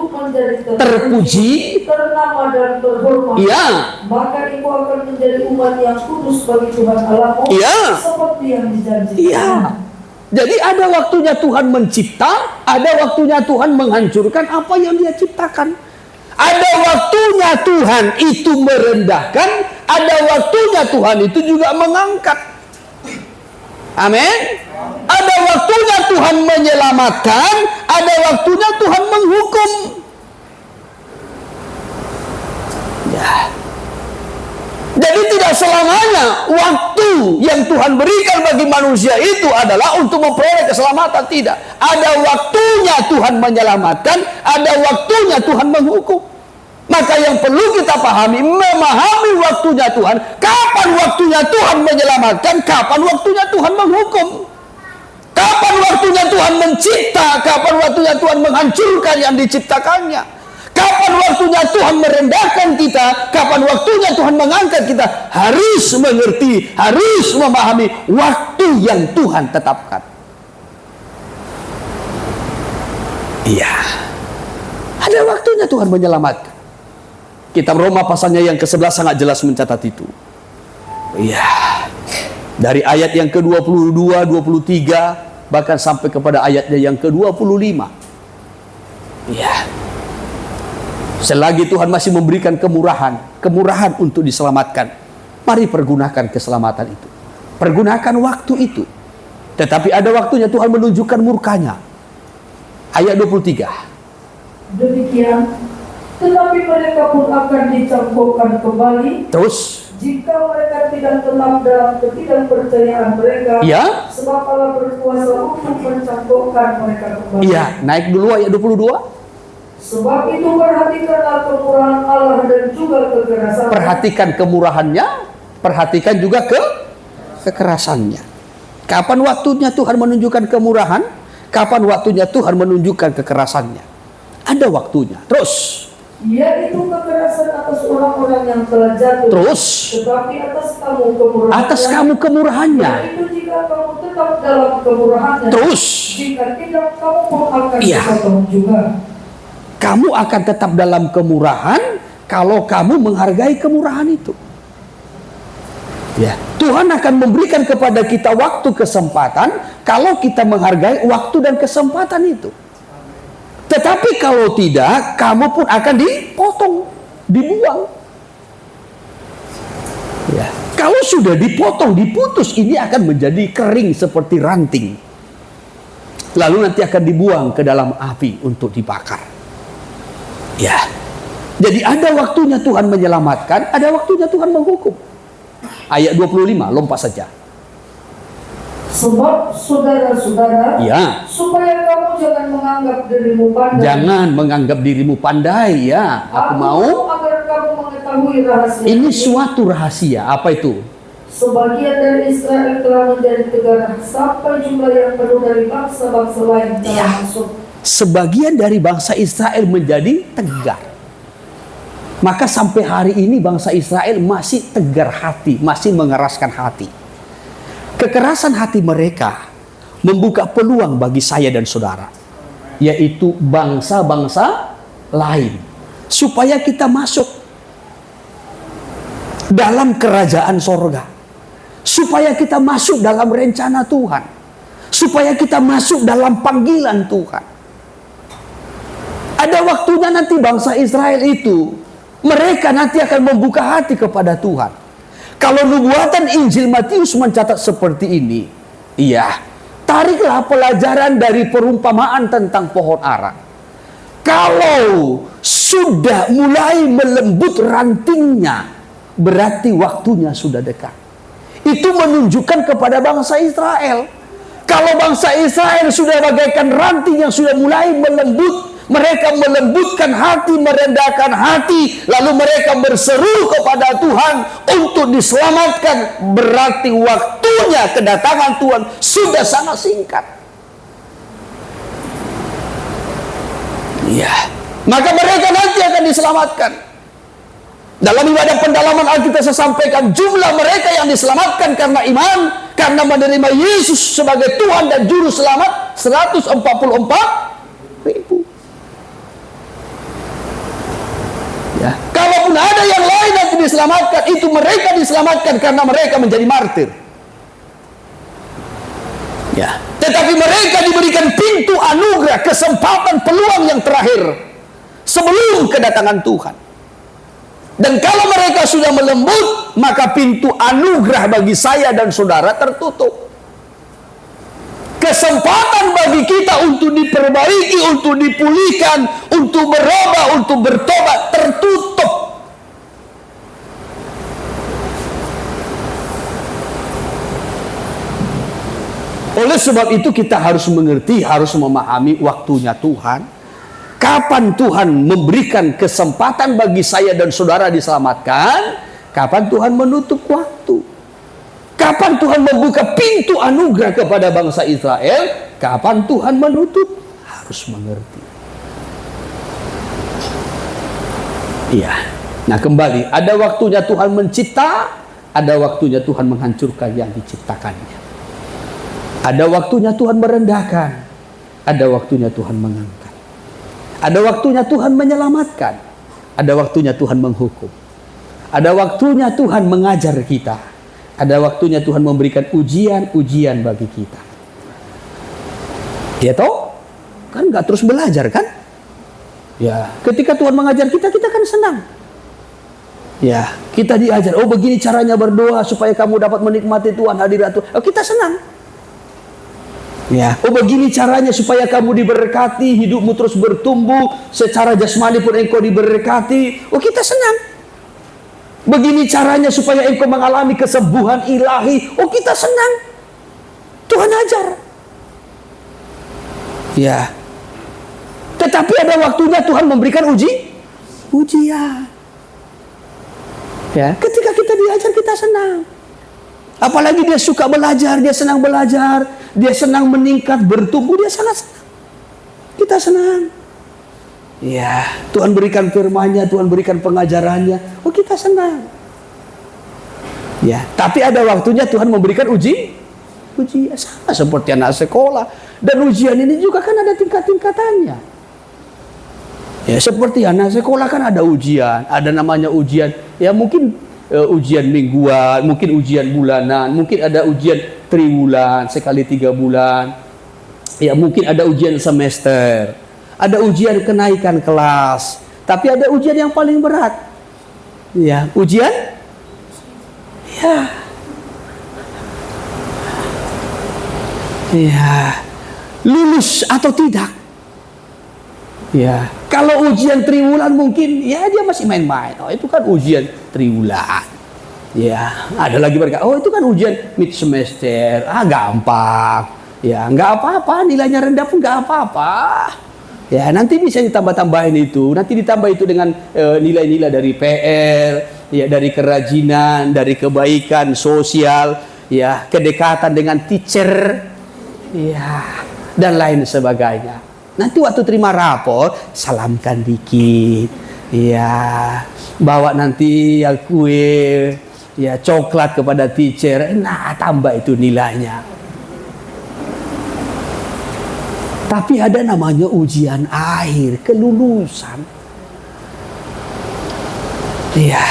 menjadi terpuji, ternama dan terhormat. Ya. Maka engkau akan menjadi umat yang kudus bagi Tuhan Allahmu. Ya. Seperti yang dijanjikan. Ya. Jadi ada waktunya Tuhan mencipta, ada waktunya Tuhan menghancurkan apa yang Dia ciptakan. Ada waktunya Tuhan itu merendahkan, ada waktunya Tuhan itu juga mengangkat. Amin. Ada waktunya Tuhan menyelamatkan, ada waktunya Tuhan menghukum. Ya. Jadi tidak selamanya waktu yang Tuhan berikan bagi manusia itu adalah untuk memperoleh keselamatan. Tidak. Ada waktunya Tuhan menyelamatkan, ada waktunya Tuhan menghukum. Maka yang perlu kita pahami, memahami waktunya Tuhan. Kapan waktunya Tuhan menyelamatkan, kapan waktunya Tuhan menghukum. Kapan waktunya Tuhan mencipta, kapan waktunya Tuhan menghancurkan yang diciptakannya. Kapan waktunya Tuhan merendahkan kita, kapan waktunya Tuhan mengangkat kita. Harus mengerti, harus memahami waktu yang Tuhan tetapkan. Iya. Ada waktunya Tuhan menyelamatkan. Kitab Roma pasalnya yang ke-11 sangat jelas mencatat itu. Iya. Dari ayat yang ke-22, 23, bahkan sampai kepada ayatnya yang ke-25. Iya. Selagi Tuhan masih memberikan kemurahan untuk diselamatkan, mari pergunakan keselamatan itu. Pergunakan waktu itu. Tetapi ada waktunya Tuhan menunjukkan murkanya. Ayat 23. Demikian, tetapi mereka pun akan dicangkokkan kembali. Terus, jika mereka tidak tetap dalam ketidakpercayaan mereka, ya, sebab Allah berkuasa untuk mencangkokkan mereka kembali. Iya, naik dulu ayat 22. Sebab itu perhatikanlah kemurahan Allah dan juga kekerasannya. Perhatikan kemurahannya, perhatikan juga kekerasannya. Kapan waktunya Tuhan menunjukkan kemurahan? Kapan waktunya Tuhan menunjukkan kekerasannya? Ada waktunya. Terus, yaitu kekerasan atas orang-orang yang telah jatuh. Terus, tetapi atas kamu kemurahannya. Atas kamu kemurahannya. Yaitu jika kamu tetap dalam kemurahannya. Terus, jika tidak, kamu pun akan Iya. dipotong juga. Kamu akan tetap dalam kemurahan kalau kamu menghargai kemurahan itu. Ya, Tuhan akan memberikan kepada kita waktu kesempatan kalau kita menghargai waktu dan kesempatan itu. Tetapi kalau tidak, kamu pun akan dipotong, dibuang. Ya, kalau sudah dipotong, diputus, ini akan menjadi kering seperti ranting. Lalu nanti akan dibuang ke dalam api untuk dibakar. Ya, jadi ada waktunya Tuhan menyelamatkan, ada waktunya Tuhan menghukum. Ayat 25, lompat saja. Sebab saudara-saudara, Ya, supaya kamu jangan menganggap dirimu pandai. jangan menganggap dirimu pandai, ya. Aku mau. agar kamu mengetahui rahasia. Ini suatu rahasia. Apa itu? Sebagian dari Israel telah menjadi tegara sampai jumlah yang penuh dari bangsa-bangsa lain telah masuk. Sebagian dari bangsa Israel menjadi tegar. Maka sampai hari ini bangsa Israel masih tegar hati, masih mengeraskan hati. Kekerasan hati mereka membuka peluang bagi saya dan saudara, yaitu bangsa-bangsa lain, supaya kita masuk dalam kerajaan sorga, supaya kita masuk dalam rencana Tuhan, supaya kita masuk dalam panggilan Tuhan. Ada waktunya nanti bangsa Israel itu, mereka nanti akan membuka hati kepada Tuhan. Kalau nubuatan Injil Matius mencatat seperti ini, iya, tariklah pelajaran dari perumpamaan tentang pohon ara. Kalau sudah mulai melembut rantingnya, berarti waktunya sudah dekat. Itu menunjukkan kepada bangsa Israel. Kalau bangsa Israel sudah bagaikan ranting yang sudah mulai melembut, mereka melembutkan hati, merendahkan hati, lalu mereka berseru kepada Tuhan untuk diselamatkan, berarti waktunya kedatangan Tuhan sudah sangat singkat. Ya, maka mereka nanti akan diselamatkan. Dalam ibadah pendalaman Alkitab saya sampaikan, jumlah mereka yang diselamatkan karena iman, karena menerima Yesus sebagai Tuhan dan Juru Selamat, 144.000. Ya. Kalaupun ada yang lain nanti diselamatkan, itu mereka diselamatkan karena mereka menjadi martir. Ya. Tetapi mereka diberikan pintu anugerah, kesempatan, peluang yang terakhir sebelum kedatangan Tuhan. Dan kalau mereka sudah melembut, maka pintu anugerah bagi saya dan saudara tertutup. Kesempatan bagi kita untuk diperbaiki, untuk dipulihkan, untuk berubah, untuk bertobat tertutup. Oleh sebab itu kita harus mengerti, harus memahami waktunya Tuhan. Kapan Tuhan memberikan kesempatan bagi saya dan saudara diselamatkan, kapan Tuhan menutup waktu. Kapan Tuhan membuka pintu anugerah kepada bangsa Israel, kapan Tuhan menutup, harus mengerti. Iya. Nah kembali, ada waktunya Tuhan mencipta, ada waktunya Tuhan menghancurkan yang diciptakannya. Ada waktunya Tuhan merendahkan, ada waktunya Tuhan mengangkat. Ada waktunya Tuhan menyelamatkan, ada waktunya Tuhan menghukum. Ada waktunya Tuhan mengajar kita, ada waktunya Tuhan memberikan ujian-ujian bagi kita. Ya toh? Kan nggak terus belajar kan? Ya, ketika Tuhan mengajar kita, kita kan senang. Ya, kita diajar, oh begini caranya berdoa supaya kamu dapat menikmati Tuhan, hadirat Tuhan. Oh, kita senang. Ya, oh begini caranya supaya kamu diberkati, hidupmu terus bertumbuh, secara jasmani pun engkau diberkati. Oh kita senang. Begini caranya supaya engkau mengalami kesembuhan ilahi. Oh kita senang. Tuhan ajar. Ya. Tetapi ada waktunya Tuhan memberikan ujian. Ya, ketika kita diajar kita senang. Apalagi dia suka belajar, dia senang belajar, dia senang meningkat, bertumbuh, dia sangat senang. Kita senang. Ya, Tuhan berikan firman-Nya, Tuhan berikan pengajarannya. Oh, kita senang. Ya, tapi ada waktunya Tuhan memberikan ujian sama seperti anak sekolah. Dan ujian ini juga kan ada tingkat-tingkatannya. Ya, seperti anak sekolah kan ada ujian, ada namanya ujian. Ya, mungkin ujian mingguan, mungkin ujian bulanan, mungkin ada ujian triwulan, sekali 3 bulan. Ya, mungkin ada ujian semester, ada ujian kenaikan kelas. Tapi ada ujian yang paling berat. Ya, ujian lulus atau tidak. Ya, kalau ujian triwulan mungkin ya dia masih main-main. Oh, itu kan ujian triwulan. Ya, ada lagi mereka. Oh, itu kan ujian mid semester. Gampang. Ya, nggak apa-apa. Nilainya rendah pun nggak apa-apa. Ya, nanti bisa ditambah-tambahin itu. Nanti ditambah itu dengan nilai-nilai dari PR, ya, dari kerajinan, dari kebaikan sosial, ya, kedekatan dengan teacher, ya, dan lain sebagainya. Nanti waktu terima rapor, salamkan dikit, ya, bawa nanti ya kue, ya, coklat kepada teacher, nah tambah itu nilainya. Tapi ada namanya ujian akhir, kelulusan. Ya,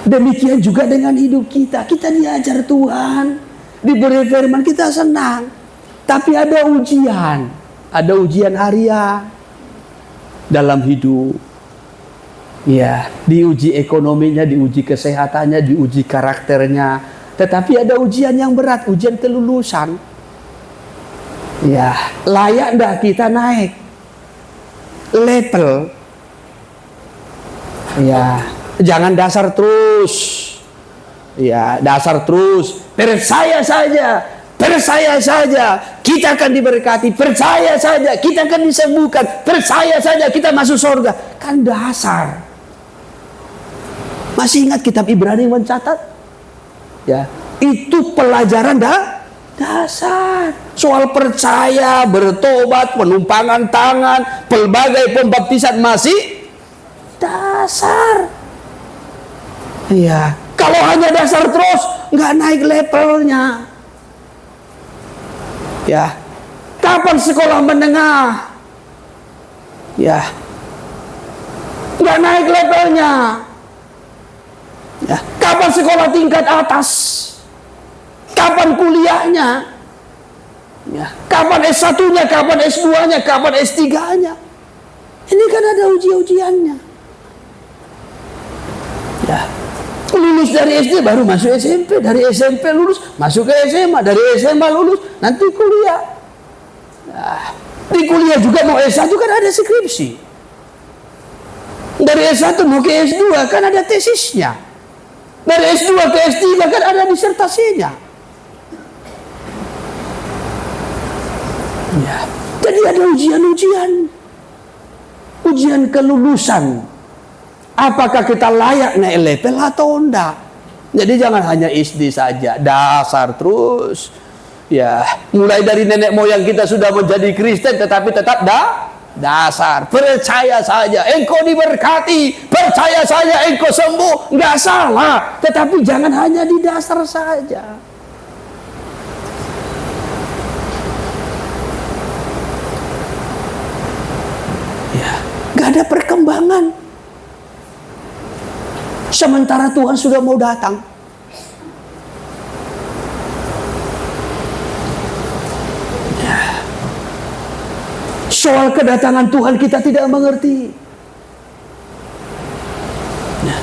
demikian juga dengan hidup kita. Kita diajar Tuhan, diberi firman, kita senang. Tapi ada ujian. Ada ujian harian dalam hidup. Ya, diuji ekonominya, diuji kesehatannya, diuji karakternya. Tetapi ada ujian yang berat, ujian kelulusan. Ya, layak enggak kita naik level? Ya, jangan dasar terus. Ya, dasar terus. Percaya saja. Percaya saja, kita akan diberkati. Percaya saja, kita akan disembuhkan. Percaya saja, kita masuk surga. Kan dasar. Masih ingat kitab Ibrani mencatat? Ya, itu pelajaran dasar. Soal percaya, bertobat, penumpangan tangan, pelbagai pembaptisan masih dasar. Ya, kalau hanya dasar terus, nggak naik levelnya. Ya, kapan sekolah menengah? Ya, nggak naik levelnya. Ya, kapan sekolah tingkat atas? Kapan kuliahnya? Ya, kapan S1-nya? Kapan S2-nya? Kapan S3-nya? Ini kan ada ujiannya. Ya, lulus dari SD baru masuk SMP, dari SMP lulus masuk ke SMA, dari SMA lulus nanti kuliah. Nah, di kuliah juga mau S1 kan ada skripsi. Dari S1 mau ke S2 kan ada tesisnya. Dari S2 ke S3 kan ada disertasinya. Ya, jadi ada ujian-ujian. Ujian kelulusan. Apakah kita layak naik level atau enggak? Jadi jangan hanya SD saja, dasar terus. Ya, mulai dari nenek moyang kita sudah menjadi Kristen, tetapi tetap dasar. Percaya saja, engkau diberkati. Percaya saja, engkau sembuh. Enggak salah, tetapi jangan hanya di dasar saja. Ya, enggak ada perkembangan. Sementara Tuhan sudah mau datang. Ya. Soal kedatangan Tuhan kita tidak mengerti. Ya.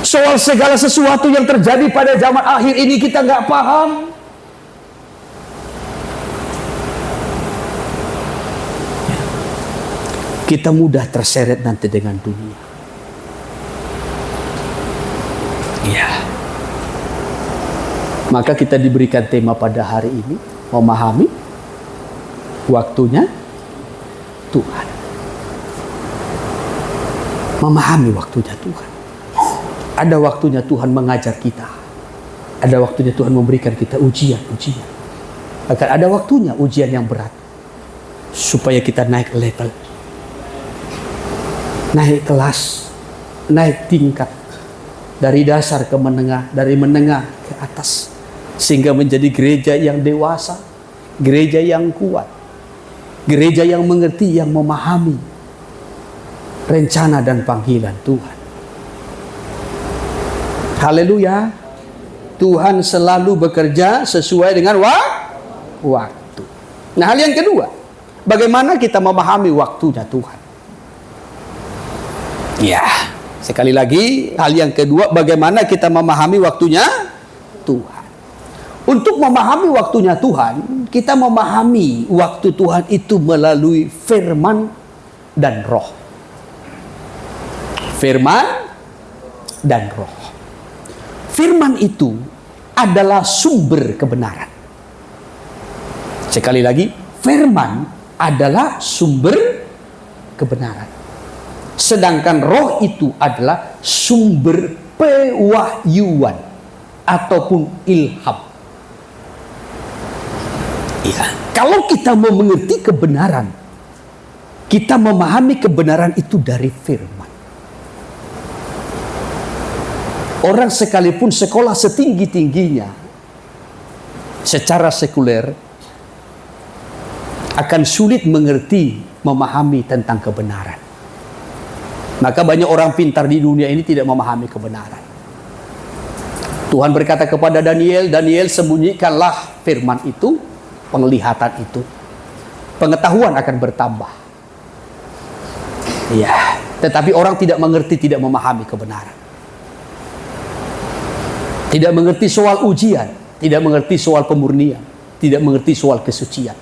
Soal segala sesuatu yang terjadi pada zaman akhir ini kita nggak paham. Ya. Kita mudah terseret nanti dengan dunia. Ya. Maka kita diberikan tema pada hari ini, memahami waktunya Tuhan. Memahami waktunya Tuhan. Ada waktunya Tuhan mengajar kita. Ada waktunya Tuhan memberikan kita ujian. Akan ada waktunya ujian yang berat, supaya kita naik level, naik kelas, naik tingkat, dari dasar ke menengah, dari menengah ke atas, sehingga menjadi gereja yang dewasa, gereja yang kuat, gereja yang mengerti, yang memahami rencana dan panggilan Tuhan. Haleluya. Tuhan selalu bekerja sesuai dengan waktu. Nah, hal yang kedua, bagaimana kita memahami waktunya Tuhan? Ya, sekali lagi, hal yang kedua, bagaimana kita memahami waktunya Tuhan. Untuk memahami waktunya Tuhan, kita memahami waktu Tuhan itu melalui firman dan roh. Firman dan roh. Firman itu adalah sumber kebenaran. Sekali lagi, firman adalah sumber kebenaran. Sedangkan roh itu adalah sumber pewahyuan ataupun ilham. Ya, kalau kita mau mengerti kebenaran, kita memahami kebenaran itu dari firman. Orang sekalipun sekolah setinggi-tingginya secara sekuler akan sulit mengerti, memahami tentang kebenaran. Maka banyak orang pintar di dunia ini tidak memahami kebenaran. Tuhan berkata kepada Daniel, Daniel, sembunyikanlah firman itu, penglihatan itu, pengetahuan akan bertambah. Ya, tetapi orang tidak mengerti, tidak memahami kebenaran. Tidak mengerti soal ujian, tidak mengerti soal pemurnian, tidak mengerti soal kesucian.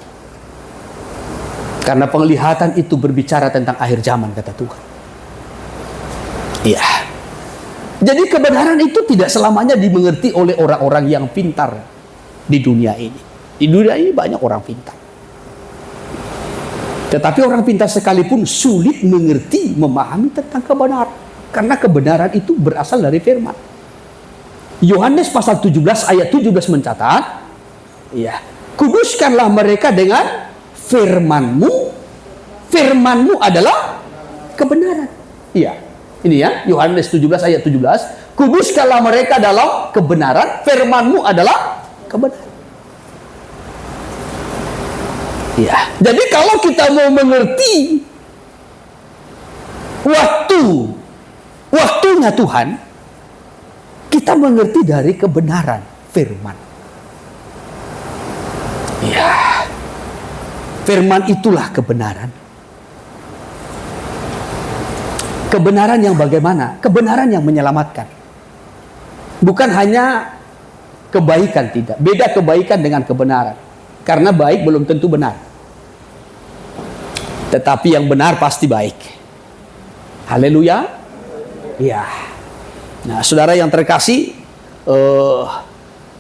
Karena penglihatan itu berbicara tentang akhir zaman, kata Tuhan. Iya. Jadi kebenaran itu tidak selamanya dimengerti oleh orang-orang yang pintar di dunia ini. Di dunia ini banyak orang pintar. Tetapi orang pintar sekalipun sulit mengerti, memahami tentang kebenaran. Karena kebenaran itu berasal dari firman. Yohanes pasal 17 ayat 17 mencatat, ya, kuduskanlah mereka dengan firman-Mu. Firman-Mu adalah kebenaran. Iya, ini ya, Yohanes 17 ayat 17, kuduskanlah mereka dalam kebenaran, firman-Mu adalah kebenaran. Ya, jadi kalau kita mau mengerti waktunya Tuhan, kita mengerti dari kebenaran firman. Ya, firman itulah kebenaran. Kebenaran yang bagaimana? Kebenaran yang menyelamatkan. Bukan hanya kebaikan, tidak. Beda kebaikan dengan kebenaran. Karena baik belum tentu benar. Tetapi yang benar pasti baik. Haleluya. Ya. Nah, saudara yang terkasih,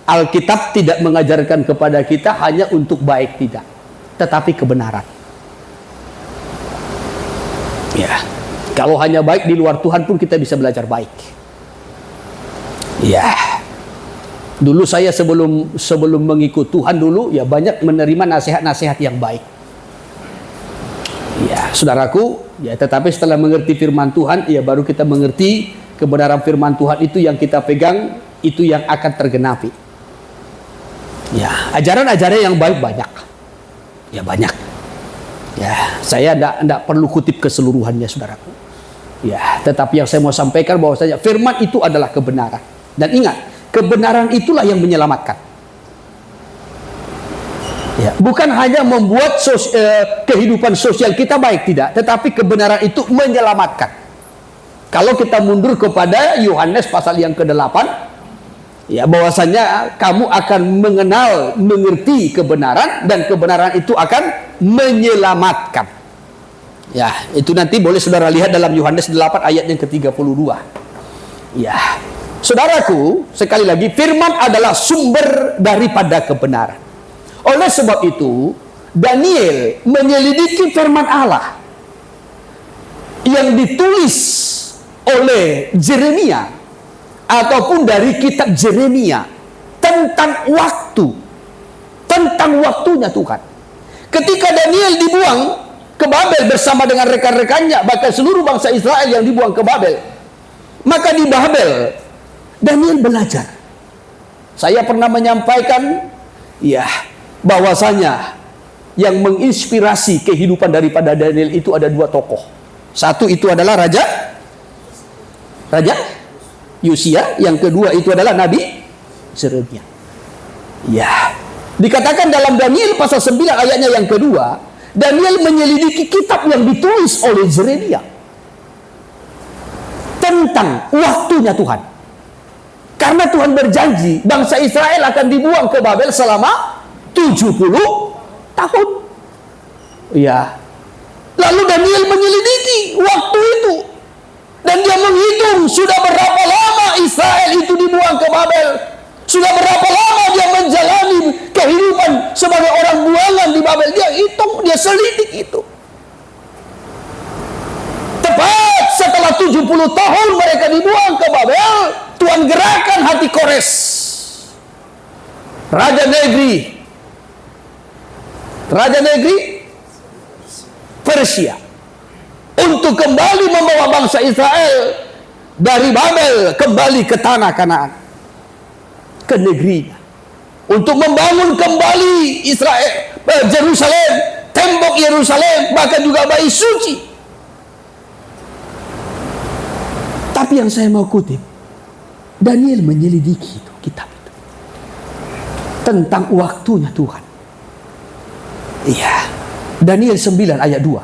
Alkitab tidak mengajarkan kepada kita hanya untuk baik, tidak, tetapi kebenaran. Ya, kalau hanya baik di luar Tuhan pun kita bisa belajar baik. Ya, dulu saya sebelum mengikut Tuhan dulu, ya banyak menerima nasihat-nasihat yang baik. Ya, saudaraku, ya, tetapi setelah mengerti firman Tuhan, ya baru kita mengerti kebenaran firman Tuhan itu yang kita pegang, itu yang akan tergenapi. Ya, ajaran-ajaran yang baik banyak. Ya, banyak. Ya, saya tidak perlu kutip keseluruhannya, saudaraku. Ya, tetapi yang saya mau sampaikan bahwasanya firman itu adalah kebenaran. Dan ingat, kebenaran itulah yang menyelamatkan. Ya, bukan hanya membuat kehidupan sosial kita baik, tidak, tetapi kebenaran itu menyelamatkan. Kalau kita mundur kepada Yohanes pasal yang ke-8, ya, bahwasanya kamu akan mengerti kebenaran, dan kebenaran itu akan menyelamatkan. Ya, itu nanti boleh saudara lihat dalam Yohanes 8 ayat yang ke-32. Ya, saudaraku, sekali lagi, firman adalah sumber daripada kebenaran. Oleh sebab itu, Daniel menyelidiki firman Allah yang ditulis oleh Yeremia ataupun dari kitab Yeremia tentang waktu, tentang waktunya Tuhan. Ketika Daniel dibuang ke Babel bersama dengan rekan-rekannya, bahkan seluruh bangsa Israel yang dibuang ke Babel, maka di Babel Daniel belajar. Saya pernah menyampaikan, ya, bahwasanya yang menginspirasi kehidupan daripada Daniel itu ada dua tokoh. Satu itu adalah Raja Yosia, yang kedua itu adalah Nabi Yeremia. Ya, dikatakan dalam Daniel pasal 9 ayatnya yang kedua, Daniel menyelidiki kitab yang ditulis oleh Yeremia tentang waktunya Tuhan. Karena Tuhan berjanji bangsa Israel akan dibuang ke Babel selama 70 tahun. Ya. Lalu Daniel menyelidiki waktu itu. Dan dia menghitung sudah berapa lama Israel itu dibuang ke Babel. Sudah berapa lama dia menjalani kehidupan sebagai orang buangan di Babel. Dia hitung, dia selidik itu. Tepat setelah 70 tahun mereka dibuang ke Babel, Tuhan gerakan hati Kores, Raja negeri Persia, untuk kembali membawa bangsa Israel dari Babel kembali ke tanah Kanaan, ke negerinya, untuk membangun kembali Yerusalem, tembok Yerusalem, bahkan juga bait suci. Tapi yang saya mau kutip, Daniel menyelidiki itu, kitab itu, tentang waktunya Tuhan. Iya, Daniel 9 ayat 2.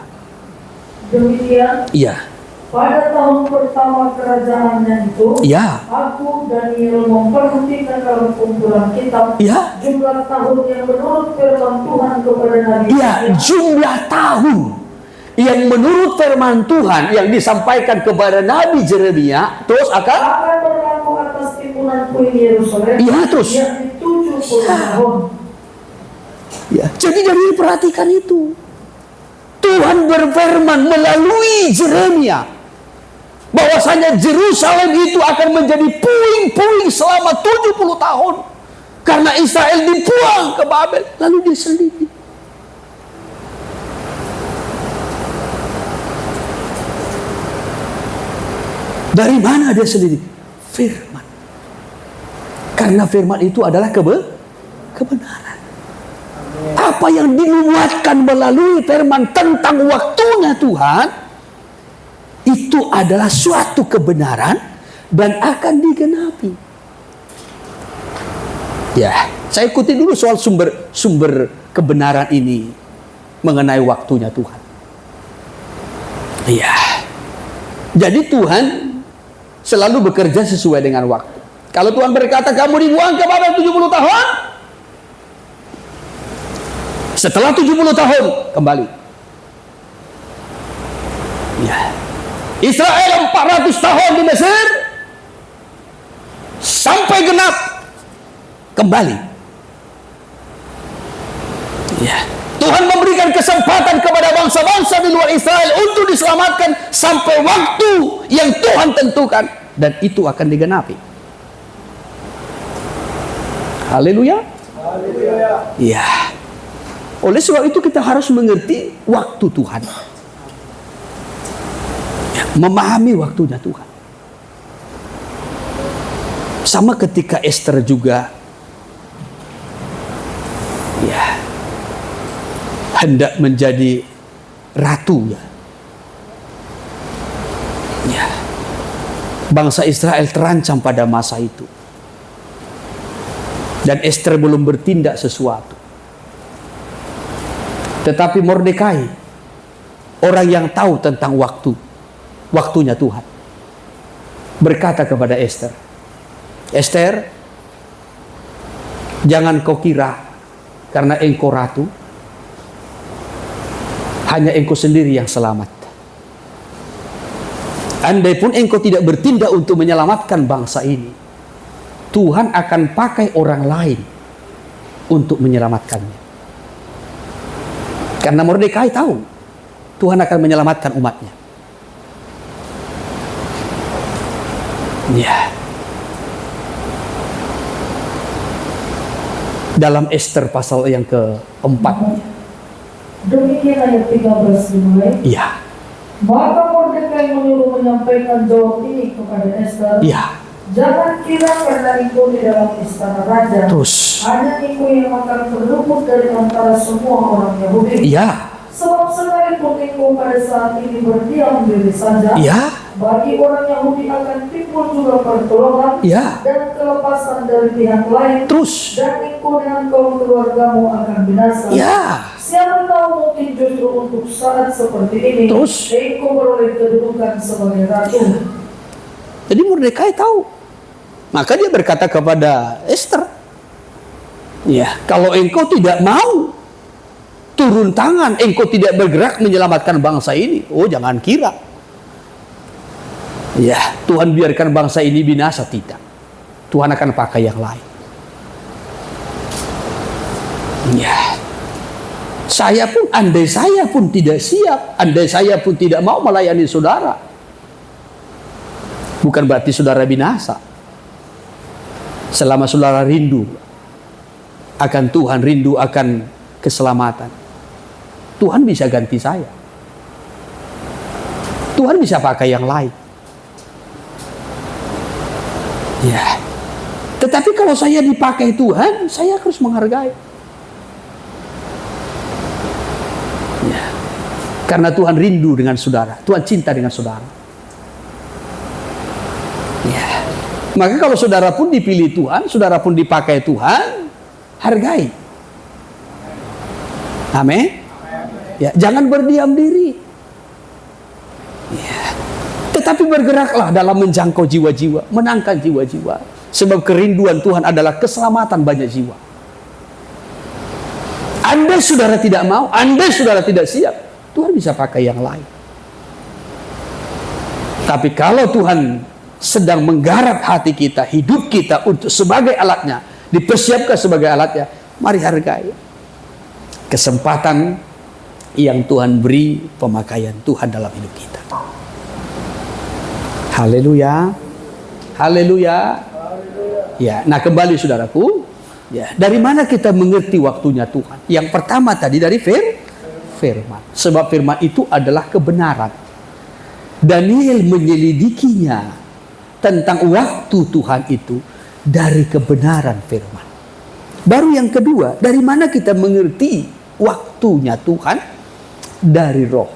Demikian, iya, pada tahun pertama kerajaannya itu, iya, aku Daniel memperhatikan dalam kumpulan kitab, iya, jumlah tahun yang menurut firman Tuhan kepada Nabi. iya, jumlah tahun yang menurut firman Tuhan yang disampaikan kepada Nabi Yeremia, terus akan berlaku atas timbunan puing Yerusalem. Iya, terus. Yang 70 tahun. Ya, jadi Daniel perhatikan itu. Tuhan berfirman melalui Yeremia bahwasanya Yerusalem itu akan menjadi puing-puing selama 70 tahun karena Israel dibuang ke Babel. Lalu dia selidiki. Dari mana dia selidiki? Firman. Karena firman itu adalah kebenaran. Apa yang dinubuatkan melalui firman tentang waktunya Tuhan, itu adalah suatu kebenaran dan akan digenapi. Ya, saya ikuti dulu soal sumber kebenaran ini mengenai waktunya Tuhan. Iya. Jadi Tuhan selalu bekerja sesuai dengan waktu. Kalau Tuhan berkata kamu dibuang ke Babel 70 tahun, setelah 70 tahun kembali. Ya. Israel 400 tahun di Mesir sampai genap kembali. Ya. Tuhan memberikan kesempatan kepada bangsa-bangsa di luar Israel untuk diselamatkan sampai waktu yang Tuhan tentukan, dan itu akan digenapi. Haleluya. Haleluya. Ya. Oleh sebab itu kita harus mengerti waktu Tuhan. Ya, memahami waktunya Tuhan. Sama ketika Esther juga ya hendak menjadi ratu ya. Ya. Bangsa Israel terancam pada masa itu. Dan Esther belum bertindak sesuatu. Tetapi Mordekai, orang yang tahu tentang waktunya Tuhan, berkata kepada Esther, Esther, jangan kau kira karena engkau ratu, hanya engkau sendiri yang selamat. Andai pun engkau tidak bertindak untuk menyelamatkan bangsa ini, Tuhan akan pakai orang lain untuk menyelamatkannya. Karena Mordekai tahu Tuhan akan menyelamatkan umatnya. Ya. Dalam Ester pasal yang keempat. Demikian ayat 13 dimulai. Iya. Maka Mordekai menyuruh menyampaikan jawab ini kepada Ester. Iya. Jangan kira karena engkau di dalam istana raja, Terus. hanya engkau yang akan terluput dari antara semua orang Yahudi. Iya. Sebab sekalipun engkau pada saat ini berdiam diri saja, Iya. bagi orang Yahudi akan timbul juga pertolongan Iya. dan kelepasan dari pihak lain. Terus. Dan engkau dengan kaum keluargamu akan binasa. Iya. Siapa tahu mungkin justru untuk saat seperti ini, Terus. engkau beroleh kedudukan sebagai ratu. Jadi Mordekai tahu. Maka dia berkata kepada Ester, ya, kalau engkau tidak mau turun tangan, engkau tidak bergerak menyelamatkan bangsa ini, oh jangan kira, ya Tuhan biarkan bangsa ini binasa, tidak. Tuhan akan pakai yang lain. Ya, andai saya pun tidak siap, andai saya pun tidak mau melayani saudara, bukan berarti saudara binasa. Selama saudara rindu akan Tuhan, rindu akan keselamatan, Tuhan bisa ganti saya. Tuhan bisa pakai yang lain. Ya. Tetapi kalau saya dipakai Tuhan, saya harus menghargai. Ya. Karena Tuhan rindu dengan saudara, Tuhan cinta dengan saudara. Ya. Maka kalau saudara pun dipilih Tuhan, saudara pun dipakai Tuhan, hargai. Amin. Ya, jangan berdiam diri. Ya. Tetapi bergeraklah dalam menjangkau jiwa-jiwa, menangkan jiwa-jiwa. Sebab kerinduan Tuhan adalah keselamatan banyak jiwa. Andai saudara tidak mau, andai saudara tidak siap, Tuhan bisa pakai yang lain. Tapi kalau Tuhan sedang menggarap hati kita, hidup kita untuk sebagai alatnya, dipersiapkan sebagai alatnya, mari hargai kesempatan yang Tuhan beri, pemakaian Tuhan dalam hidup kita. Haleluya, haleluya. Ya, nah kembali saudaraku, ya, dari mana kita mengerti waktunya Tuhan? Yang pertama tadi dari firman, sebab firman itu adalah kebenaran. Daniel menyelidikinya tentang waktu Tuhan itu dari kebenaran firman. Baru yang kedua, dari mana kita mengerti waktunya Tuhan? Dari roh.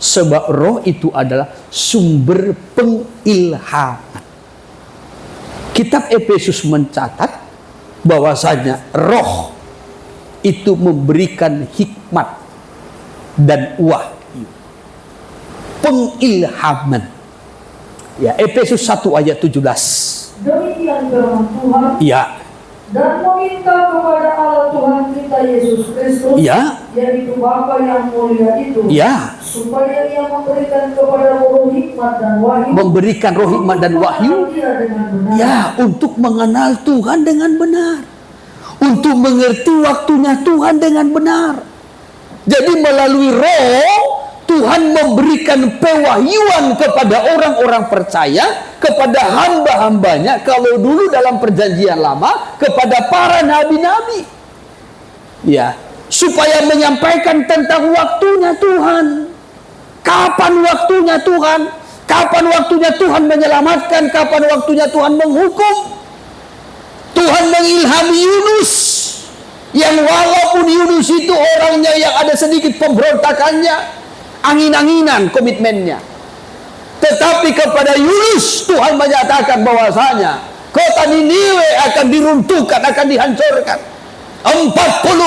Sebab roh itu adalah sumber pengilhaman. Kitab Efesus mencatat bahwasanya roh itu memberikan hikmat dan wahyu. Pengilhaman. Ya, Efesus 1 ayat 17. Demikian firman Tuhan. Ya. Dan meminta kepada Allah Tuhan kita Yesus Kristus, Ya. yaitu Bapa yang mulia itu, Ya. supaya Ia memberikan kepada roh hikmat dan wahyu. Memberikan roh hikmat dan wahyu. Ya, untuk mengenal Tuhan dengan benar. Untuk mengerti waktunya Tuhan dengan benar. Jadi melalui roh Tuhan memberikan pewahyuan kepada orang-orang percaya, kepada hamba-hambanya, kalau dulu dalam perjanjian lama, kepada para nabi-nabi. Ya, supaya menyampaikan tentang waktunya Tuhan. Kapan waktunya Tuhan? Kapan waktunya Tuhan menyelamatkan? Kapan waktunya Tuhan menghukum? Tuhan mengilhami Yunus, yang walaupun Yunus itu orangnya yang ada sedikit pemberontakannya, angin-anginan komitmennya, tetapi kepada Yunus Tuhan menyatakan bahwasanya kota Niniwe akan diruntuhkan, akan dihancurkan. 40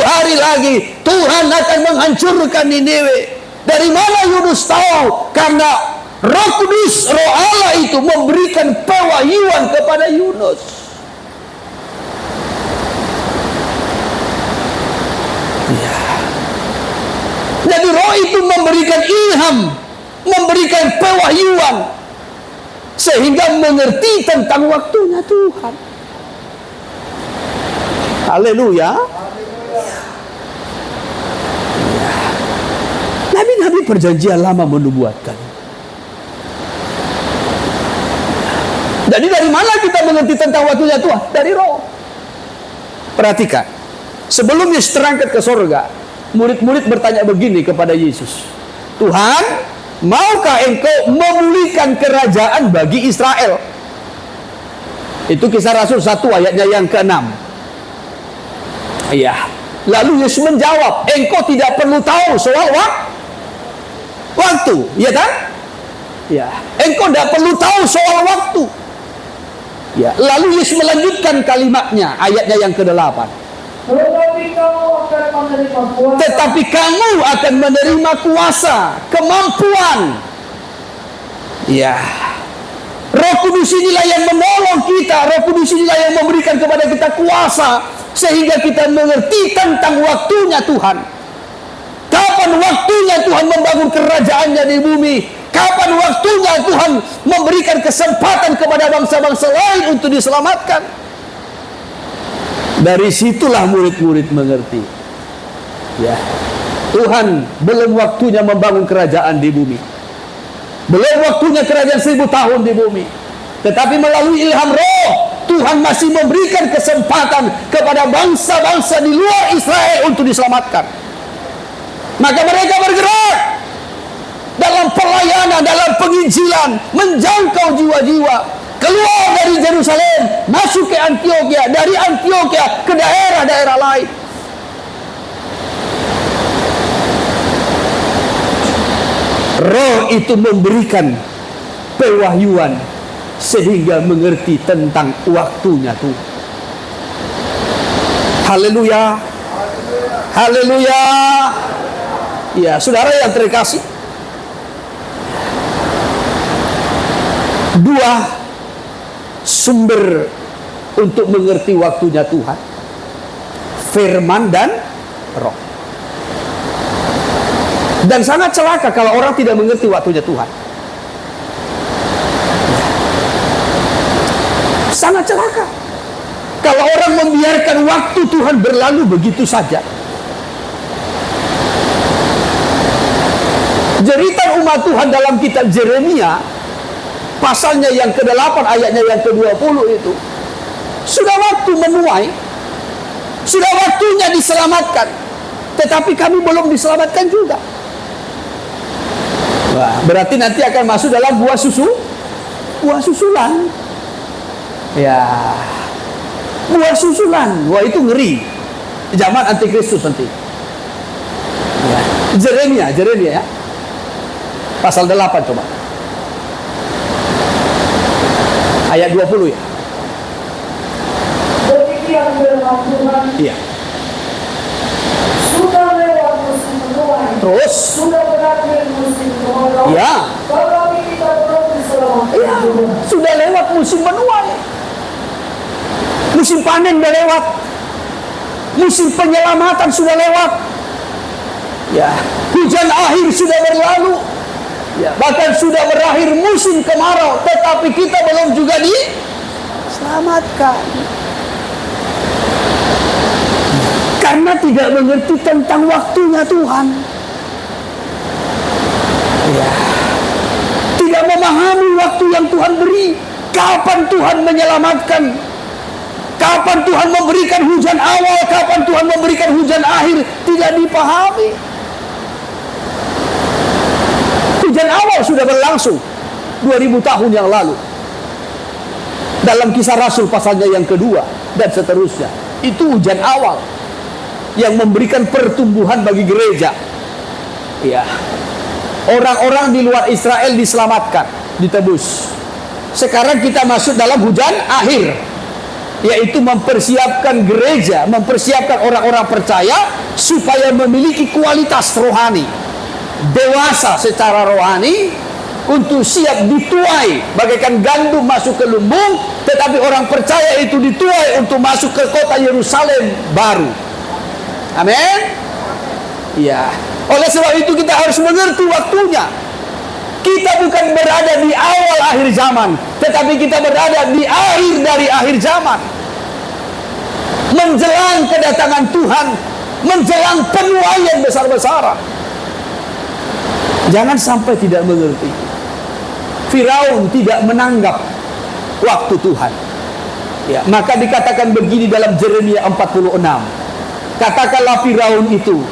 hari lagi Tuhan akan menghancurkan Niniwe. Dari mana Yunus tahu? Karena Roh Kudus, Roh Allah itu memberikan pewahyuan kepada Yunus. Jadi roh itu memberikan ilham, memberikan pewahyuan, sehingga mengerti tentang waktunya Tuhan. Haleluya. Nabi-nabi perjanjian lama menubuatkan. Jadi dari mana kita mengerti tentang waktunya Tuhan? Dari roh. Perhatikan, Sebelum Yesus terangkat ke sorga, murid-murid bertanya begini kepada Yesus, Tuhan, maukah engkau memulihkan kerajaan bagi Israel? Itu Kisah Rasul 1 ayatnya yang ke-6. Iya. Lalu Yesus menjawab, engkau tidak perlu tahu soal waktu, ya kan? Ya, engkau tidak perlu tahu soal waktu. Ya, lalu Yesus melanjutkan kalimatnya, ayatnya yang ke-8. Tetapi kamu akan menerima kuasa, kemampuan. Ya. Roh Kudus inilah yang menolong kita, Roh Kudus inilah yang memberikan kepada kita kuasa sehingga kita mengerti tentang waktunya Tuhan. Kapan waktunya Tuhan membangun kerajaannya di bumi? Kapan waktunya Tuhan memberikan kesempatan kepada bangsa-bangsa lain untuk diselamatkan? Dari situlah murid-murid mengerti. Ya, Tuhan belum waktunya membangun kerajaan di bumi. Belum waktunya kerajaan 1000 tahun di bumi. Tetapi melalui ilham Roh, Tuhan masih memberikan kesempatan kepada bangsa-bangsa di luar Israel untuk diselamatkan. Maka mereka bergerak dalam pelayanan, dalam penginjilan, menjangkau jiwa-jiwa. Keluar dari Yerusalem, masuk ke Antioquia, dari Antioquia ke daerah-daerah lain. Roh itu memberikan pewahyuan sehingga mengerti tentang waktunya Tuhan. Haleluya. Haleluya. Ya, saudara yang terkasih, dua sumber untuk mengerti waktunya Tuhan: firman dan roh. Dan sangat celaka kalau orang tidak mengerti waktunya Tuhan. Sangat celaka kalau orang membiarkan waktu Tuhan berlalu begitu saja. Jeritan umat Tuhan dalam kitab Yeremia pasalnya yang ke-8 ayatnya yang ke-20 itu, sudah waktu menuai, sudah waktunya diselamatkan, tetapi kami belum diselamatkan juga. Wah, berarti nanti akan masuk dalam buah susulan. Ya, buah susulan. Wah, itu ngeri. Zaman antikristus nanti. Ya. Yeremia ya. Pasal 8 coba. Ayat 20 ya. Demikian firman Tuhan. Iya. Sudah lewat musim menuai. Terus sudah berakhir musim kemarau. Ya. Tetapi kita belum diselamatkan. Ya, sudah lewat musim menuai. Musim panen sudah lewat. Musim penyelamatan sudah lewat. Ya, hujan akhir sudah berlalu. Ya, bahkan sudah berakhir musim kemarau, tetapi kita belum juga diselamatkan. Karena tidak mengerti tentang waktunya Tuhan. Ya. Tidak memahami waktu yang Tuhan beri. Kapan Tuhan menyelamatkan? Kapan Tuhan memberikan hujan awal? Kapan Tuhan memberikan hujan akhir? Tidak dipahami. Hujan awal sudah berlangsung 2000 tahun yang lalu. Dalam Kisah Rasul pasalnya yang kedua dan seterusnya. Itu hujan awal yang memberikan pertumbuhan bagi gereja. Ya. Orang-orang di luar Israel diselamatkan, ditebus. Sekarang kita masuk dalam hujan akhir, yaitu mempersiapkan gereja, mempersiapkan orang-orang percaya supaya memiliki kualitas rohani, dewasa secara rohani, untuk siap dituai bagaikan gandum masuk ke lumbung. Tetapi orang percaya itu dituai untuk masuk ke kota Yerusalem baru. Amin. Ya. Oleh sebab itu kita harus mengerti waktunya. Kita bukan berada di awal akhir zaman, tetapi kita berada di akhir dari akhir zaman. Menjelang kedatangan Tuhan, menjelang penuaian besar-besaran. Jangan sampai tidak mengerti. Firaun tidak menanggap waktu Tuhan. Ya, maka dikatakan begini dalam Yeremia 46. Katakanlah Firaun itu,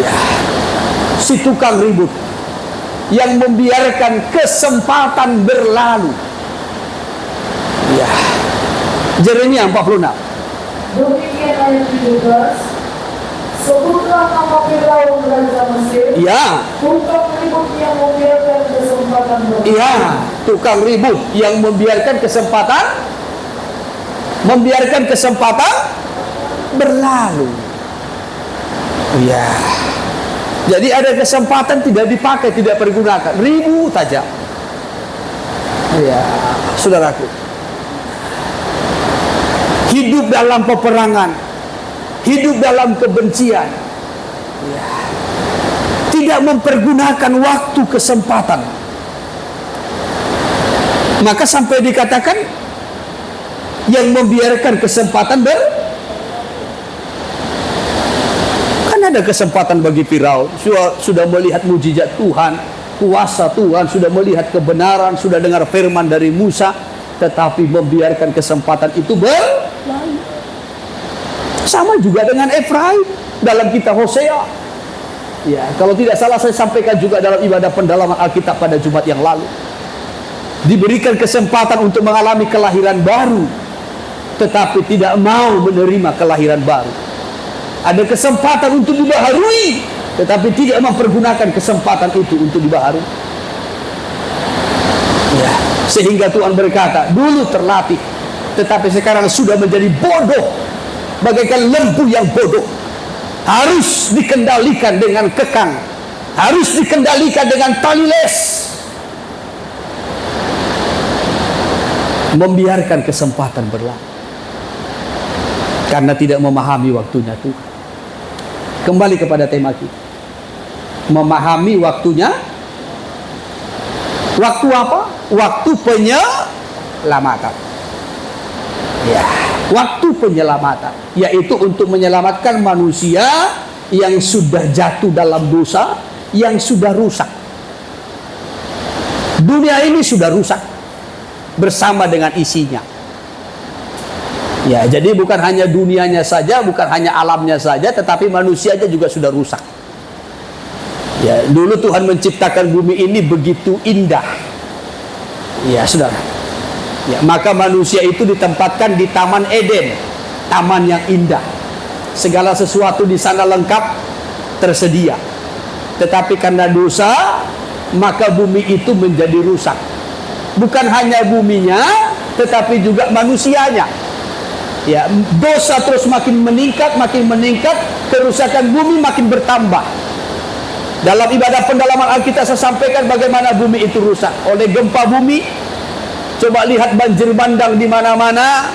ya, si tukang ribut yang membiarkan kesempatan berlalu. Ya. Yeremia 46. Demikian ayat 17. Sebutlah nama Firaun raja Mesir. Ya. Tukang ribut yang membiarkan kesempatan berlalu. Iya, tukang ribut yang membiarkan kesempatan berlalu. Iya. Jadi ada kesempatan tidak dipakai, tidak pergunakan, ribut aja. Iya, saudaraku. Hidup dalam peperangan, hidup dalam kebencian. Iya. Tidak mempergunakan waktu kesempatan. Maka sampai dikatakan yang membiarkan kesempatan kan ada kesempatan bagi Firaun, sudah melihat mujizat Tuhan, kuasa Tuhan, sudah melihat kebenaran, sudah dengar firman dari Musa, tetapi membiarkan kesempatan itu berlalu. Sama juga dengan Efraim dalam kitab Hosea. Ya, kalau tidak salah saya sampaikan juga dalam ibadah pendalaman Alkitab pada Jumat yang lalu. Diberikan kesempatan untuk mengalami kelahiran baru, tetapi tidak mau menerima kelahiran baru. Ada kesempatan untuk dibaharui, tetapi tidak mempergunakan kesempatan itu untuk dibaharui. Ya, sehingga Tuhan berkata, dulu terlatih, tetapi sekarang sudah menjadi bodoh, bagaikan lembu yang bodoh. Harus dikendalikan dengan kekang, harus dikendalikan dengan tali les. Membiarkan kesempatan berlalu karena tidak memahami waktunya Tuhan. Kembali kepada tema kita, memahami waktunya. Waktu apa? Waktu penyelamatan. Ya, waktu penyelamatan, yaitu untuk menyelamatkan manusia yang sudah jatuh dalam dosa, yang sudah rusak. Dunia ini sudah rusak bersama dengan isinya. Ya, jadi bukan hanya dunianya saja, bukan hanya alamnya saja, tetapi manusianya juga sudah rusak. Ya, dulu Tuhan menciptakan bumi ini begitu indah. Ya, saudara. Ya, maka manusia itu ditempatkan di Taman Eden, taman yang indah. Segala sesuatu di sana lengkap tersedia. Tetapi karena dosa, maka bumi itu menjadi rusak. Bukan hanya buminya, tetapi juga manusianya. Ya, dosa terus makin meningkat, kerusakan bumi makin bertambah. Dalam ibadah pendalaman Alkitab saya sampaikan bagaimana bumi itu rusak oleh gempa bumi. Coba lihat banjir bandang di mana-mana,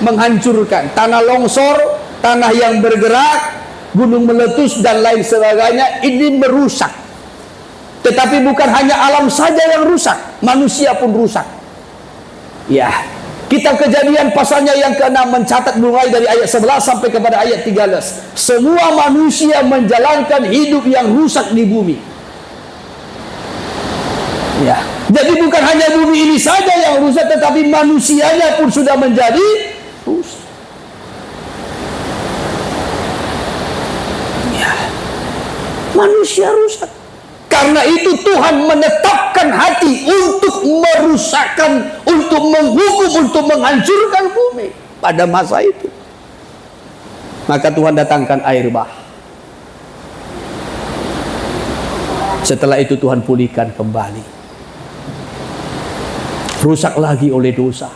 menghancurkan, tanah longsor, tanah yang bergerak, gunung meletus dan lain sebagainya. Ini merusak. Tetapi bukan hanya alam saja yang rusak, manusia pun rusak. Ya, kitab Kejadian pasalnya yang ke-6 mencatat mulai dari ayat 11 sampai kepada ayat 13. Semua manusia menjalankan hidup yang rusak di bumi. Ya, jadi bukan hanya bumi ini saja yang rusak, tetapi manusianya pun sudah menjadi rusak. Ya, manusia rusak. Karena itu Tuhan menetapkan hati untuk merusakkan, untuk menghukum, untuk menghancurkan bumi pada masa itu. Maka Tuhan datangkan air bah. Setelah itu Tuhan pulihkan kembali. Rusak lagi oleh dosa.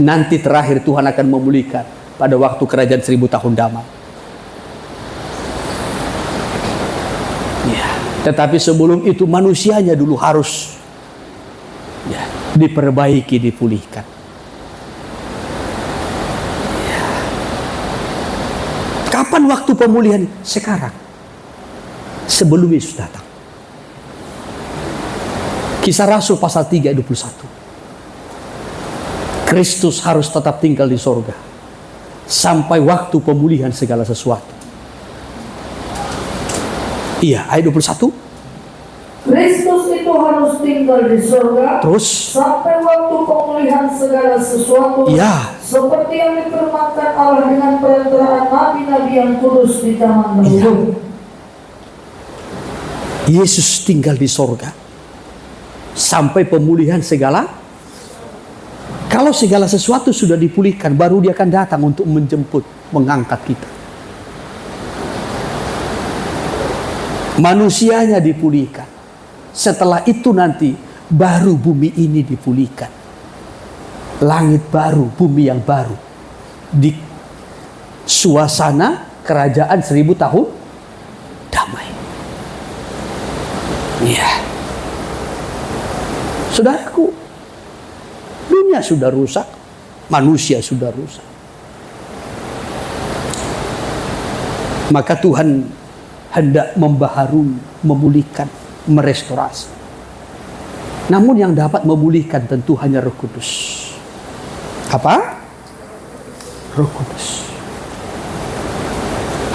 Nanti terakhir Tuhan akan memulihkan pada waktu kerajaan 1000 tahun damai. Ya. Tetapi sebelum itu manusianya dulu harus ya, diperbaiki, dipulihkan. Ya. Kapan waktu pemulihan? Sekarang. Sebelum Yesus datang. Kisah Rasul pasal 3 ayat 21. Kristus harus tetap tinggal di sorga sampai waktu pemulihan segala sesuatu. Iya, ayat 21. Kristus itu harus tinggal di surga. Terus sampai waktu pemulihan segala sesuatu. Ya. Seperti yang difirmankan Allah dengan perantaraan nabi-nabi yang kudus di zaman dahulu. Yesus tinggal di sorga sampai pemulihan segala. Kalau segala sesuatu sudah dipulihkan, baru dia akan datang untuk menjemput, mengangkat kita. Manusianya dipulihkan. Setelah itu nanti baru bumi ini dipulihkan. Langit baru, bumi yang baru. Di suasana kerajaan 1000 tahun damai. Iya. Saudaraku, dunia sudah rusak, manusia sudah rusak. Maka Tuhan hendak membaharui, memulihkan, merestorasi. Namun yang dapat memulihkan tentu hanya Roh Kudus. Apa? Roh Kudus.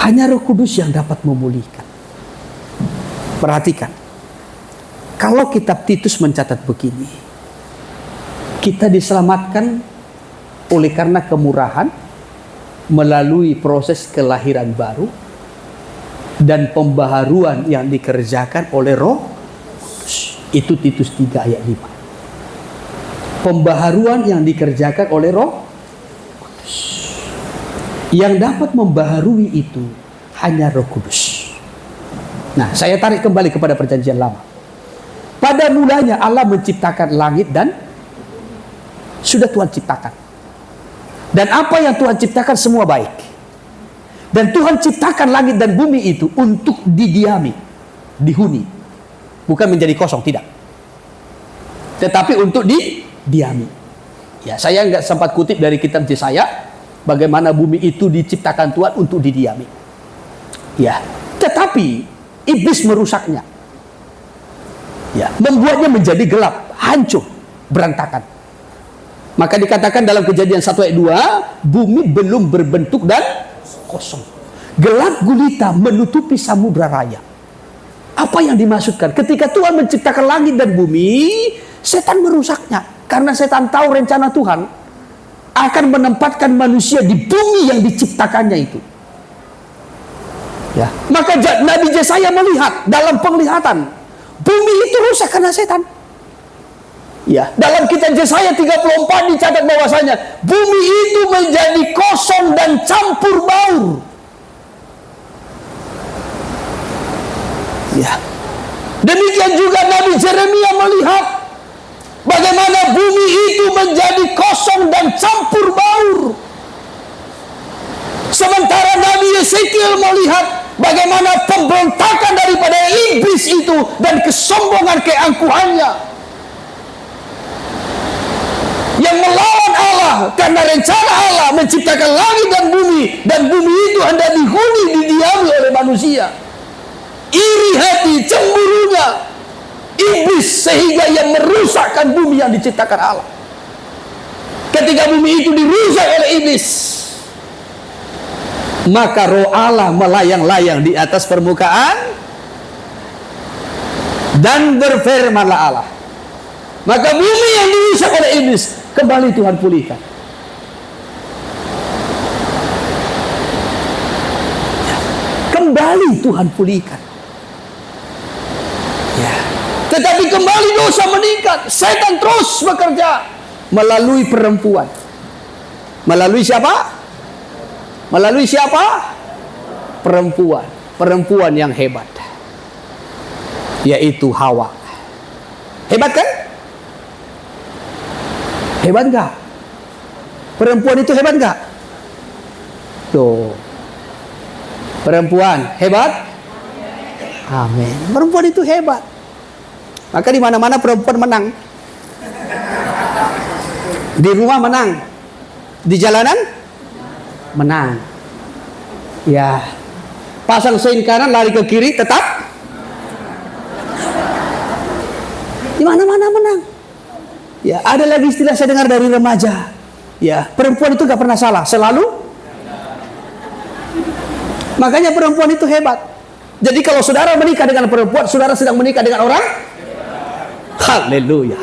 Hanya Roh Kudus yang dapat memulihkan. Perhatikan. Kalau kitab Titus mencatat begini. Kita diselamatkan oleh karena kemurahan melalui proses kelahiran baru dan pembaharuan yang dikerjakan oleh Roh Kudus. Itu Titus 3 ayat 5. Pembaharuan yang dikerjakan oleh Roh Kudus. Yang dapat membaharui itu hanya Roh Kudus. Nah, saya tarik kembali kepada perjanjian lama. Pada mulanya Allah menciptakan langit dan sudah Tuhan ciptakan. Dan apa yang Tuhan ciptakan semua baik. Dan Tuhan ciptakan langit dan bumi itu untuk didiami, dihuni. Bukan menjadi kosong, tidak. Tetapi untuk didiami. Ya, saya nggak sempat kutip dari kitab Yesaya bagaimana bumi itu diciptakan Tuhan untuk didiami. Ya, tetapi iblis merusaknya. Ya, membuatnya menjadi gelap, hancur, berantakan. Maka dikatakan dalam Kejadian 1 ayat 2, bumi belum berbentuk dan kosong. Gelap gulita menutupi samudra raya. Apa yang dimaksudkan? Ketika Tuhan menciptakan langit dan bumi, setan merusaknya. Karena setan tahu rencana Tuhan akan menempatkan manusia di bumi yang diciptakannya itu. Ya, maka Nabi Yesaya melihat dalam penglihatan bumi itu rusak karena setan. Ya, dalam kitab Yesaya 34 dicatat bahwasanya bumi itu menjadi kosong dan campur baur. Ya. Demikian juga Nabi Yeremia melihat bagaimana bumi itu menjadi kosong dan campur baur. Sementara Nabi Yeskiel melihat bagaimana pemberontakan daripada iblis itu dan kesombongan keangkuhannya yang melawan Allah karena rencana Allah menciptakan langit dan bumi itu hendak dihuni, didiami oleh manusia. Iri hati, cemburunya iblis sehingga ia merusakkan bumi yang diciptakan Allah. Ketika bumi itu dirusak oleh iblis, maka roh Allah melayang-layang di atas permukaan dan berfirmanlah Allah. Maka bumi yang dirusak oleh iblis kembali Tuhan pulihkan. Kembali Tuhan pulihkan. Ya. Tetapi kembali dosa meningkat. Setan terus bekerja melalui perempuan. Melalui siapa? Melalui siapa? Perempuan. Perempuan yang hebat, yaitu Hawa. Hebat kan? Hebat nggak? Perempuan itu hebat nggak? Tuh. Perempuan hebat? Amin. Perempuan itu hebat. Maka di mana-mana perempuan menang. Di rumah menang. Di jalanan menang. Ya. Pasang sein kanan lari ke kiri tetap. Di mana-mana menang. Ya, ada lagi istilah saya dengar dari remaja. Ya, perempuan itu gak pernah salah, selalu. Makanya perempuan itu hebat. Jadi kalau saudara menikah dengan perempuan, saudara sedang menikah dengan orang Haleluya.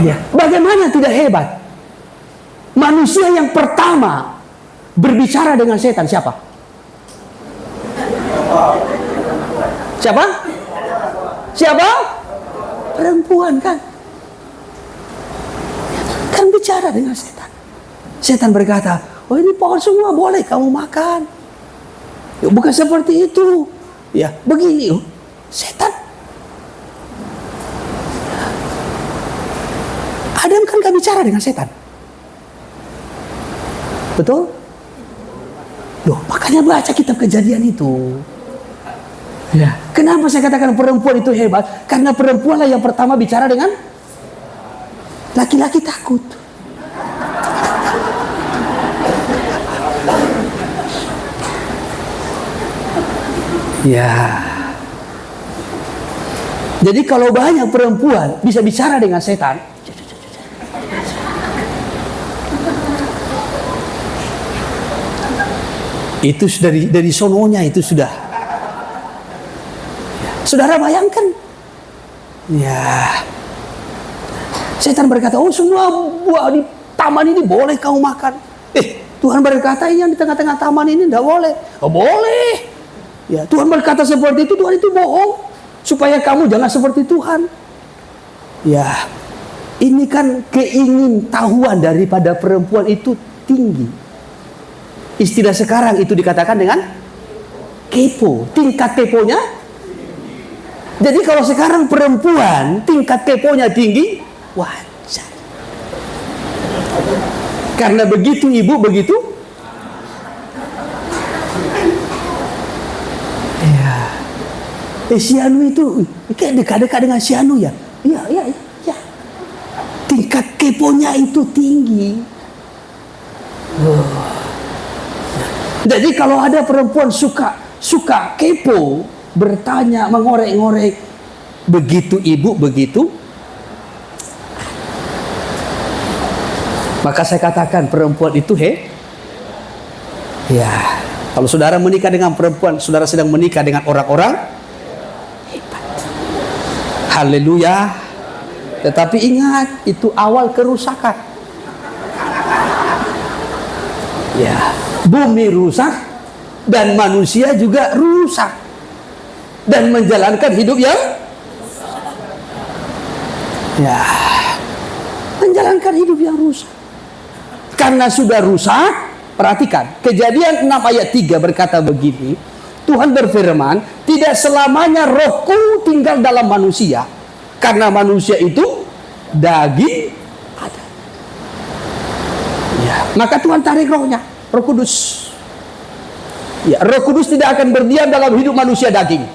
Ya, bagaimana tidak hebat? Manusia yang pertama berbicara dengan setan siapa? Siapa? Siapa? Perempuan kan? Kan bicara dengan setan. Setan berkata, oh ini pohon semua boleh kamu makan. Ya, bukan seperti itu. Ya, begini. Oh, setan. Adam kan gak bicara dengan setan. Betul? Loh, makanya baca kitab Kejadian itu. Ya. Kenapa saya katakan perempuan itu hebat? Karena perempuanlah yang pertama bicara dengan laki-laki takut. Ya. Jadi kalau banyak perempuan bisa bicara dengan setan, itu dari sononya itu sudah. Saudara bayangkan. Ya. Setan berkata, oh semua buah di taman ini boleh kamu makan. Tuhan berkata, yang di tengah-tengah taman ini tidak boleh. Oh boleh. Ya, Tuhan berkata seperti itu, Tuhan itu bohong. Supaya kamu jangan seperti Tuhan. Ya. Ini kan keingintahuan daripada perempuan itu tinggi. Istilah sekarang itu dikatakan dengan kepo. Tingkat keponya. Jadi kalau sekarang perempuan tingkat keponya tinggi, wajar. Karena begitu ibu begitu. Ya. Si Anu itu kayak dekat-dekat dengan si Anu ya. Iya. Tingkat keponya itu tinggi. Jadi kalau ada perempuan suka kepo, bertanya, mengorek-ngorek, begitu ibu begitu, maka saya katakan perempuan itu ya. Kalau saudara menikah dengan perempuan, saudara sedang menikah dengan orang-orang hebat. Haleluya. Tetapi ingat, itu awal kerusakan. Ya. Bumi rusak dan manusia juga rusak dan menjalankan hidup yang menjalankan hidup yang rusak. Karena sudah rusak, perhatikan Kejadian 6 ayat 3 berkata begini, Tuhan berfirman, tidak selamanya rohku tinggal dalam manusia, karena manusia itu daging ada. Ya, maka Tuhan tarik rohnya, Roh Kudus. Ya, Roh Kudus tidak akan berdiam dalam hidup manusia daging.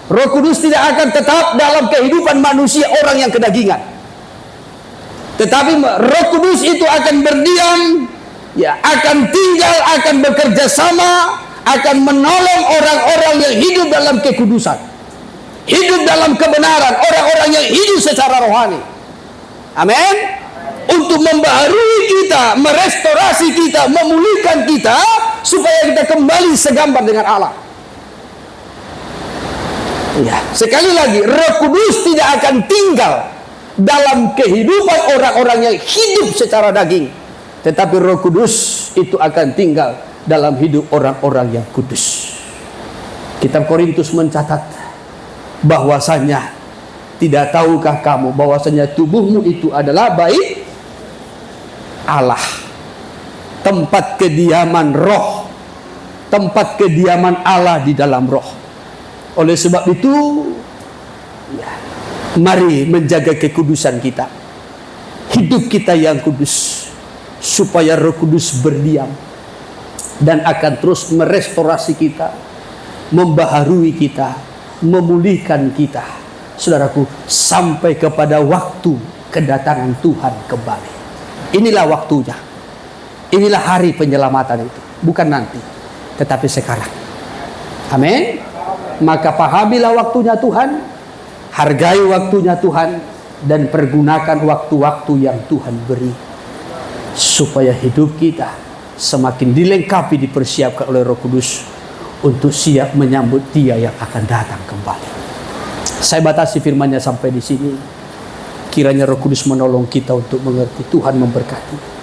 Roh Kudus tidak akan tetap dalam kehidupan manusia orang yang kedagingan. Tetapi Roh Kudus itu akan berdiam, ya, akan tinggal, akan bekerja sama, akan menolong orang-orang yang hidup dalam kekudusan, hidup dalam kebenaran, orang-orang yang hidup secara rohani. Amin. Untuk membaharui kita, merestorasi kita, memulihkan kita, supaya kita kembali segambar dengan Allah. Ya, sekali lagi, Roh Kudus tidak akan tinggal dalam kehidupan orang-orang yang hidup secara daging, tetapi Roh Kudus itu akan tinggal dalam hidup orang-orang yang kudus. Kitab Korintus mencatat bahwasanya, tidak tahukah kamu bahwasanya tubuhmu itu adalah bait Allah, tempat kediaman roh, tempat kediaman Allah di dalam roh. Oleh sebab itu, ya, mari menjaga kekudusan kita, hidup kita yang kudus, supaya Roh Kudus berdiam dan akan terus merestorasi kita, membaharui kita, memulihkan kita, saudaraku, sampai kepada waktu kedatangan Tuhan kembali. Inilah waktunya. Inilah hari penyelamatan itu. Bukan nanti, tetapi sekarang. Amin. Maka pahamilah waktunya Tuhan, hargai waktunya Tuhan, dan pergunakan waktu-waktu yang Tuhan beri, supaya hidup kita semakin dilengkapi, dipersiapkan oleh Roh Kudus untuk siap menyambut Dia yang akan datang kembali. Saya batasi firman-Nya sampai di sini. Kiranya Roh Kudus menolong kita untuk mengerti. Tuhan memberkati.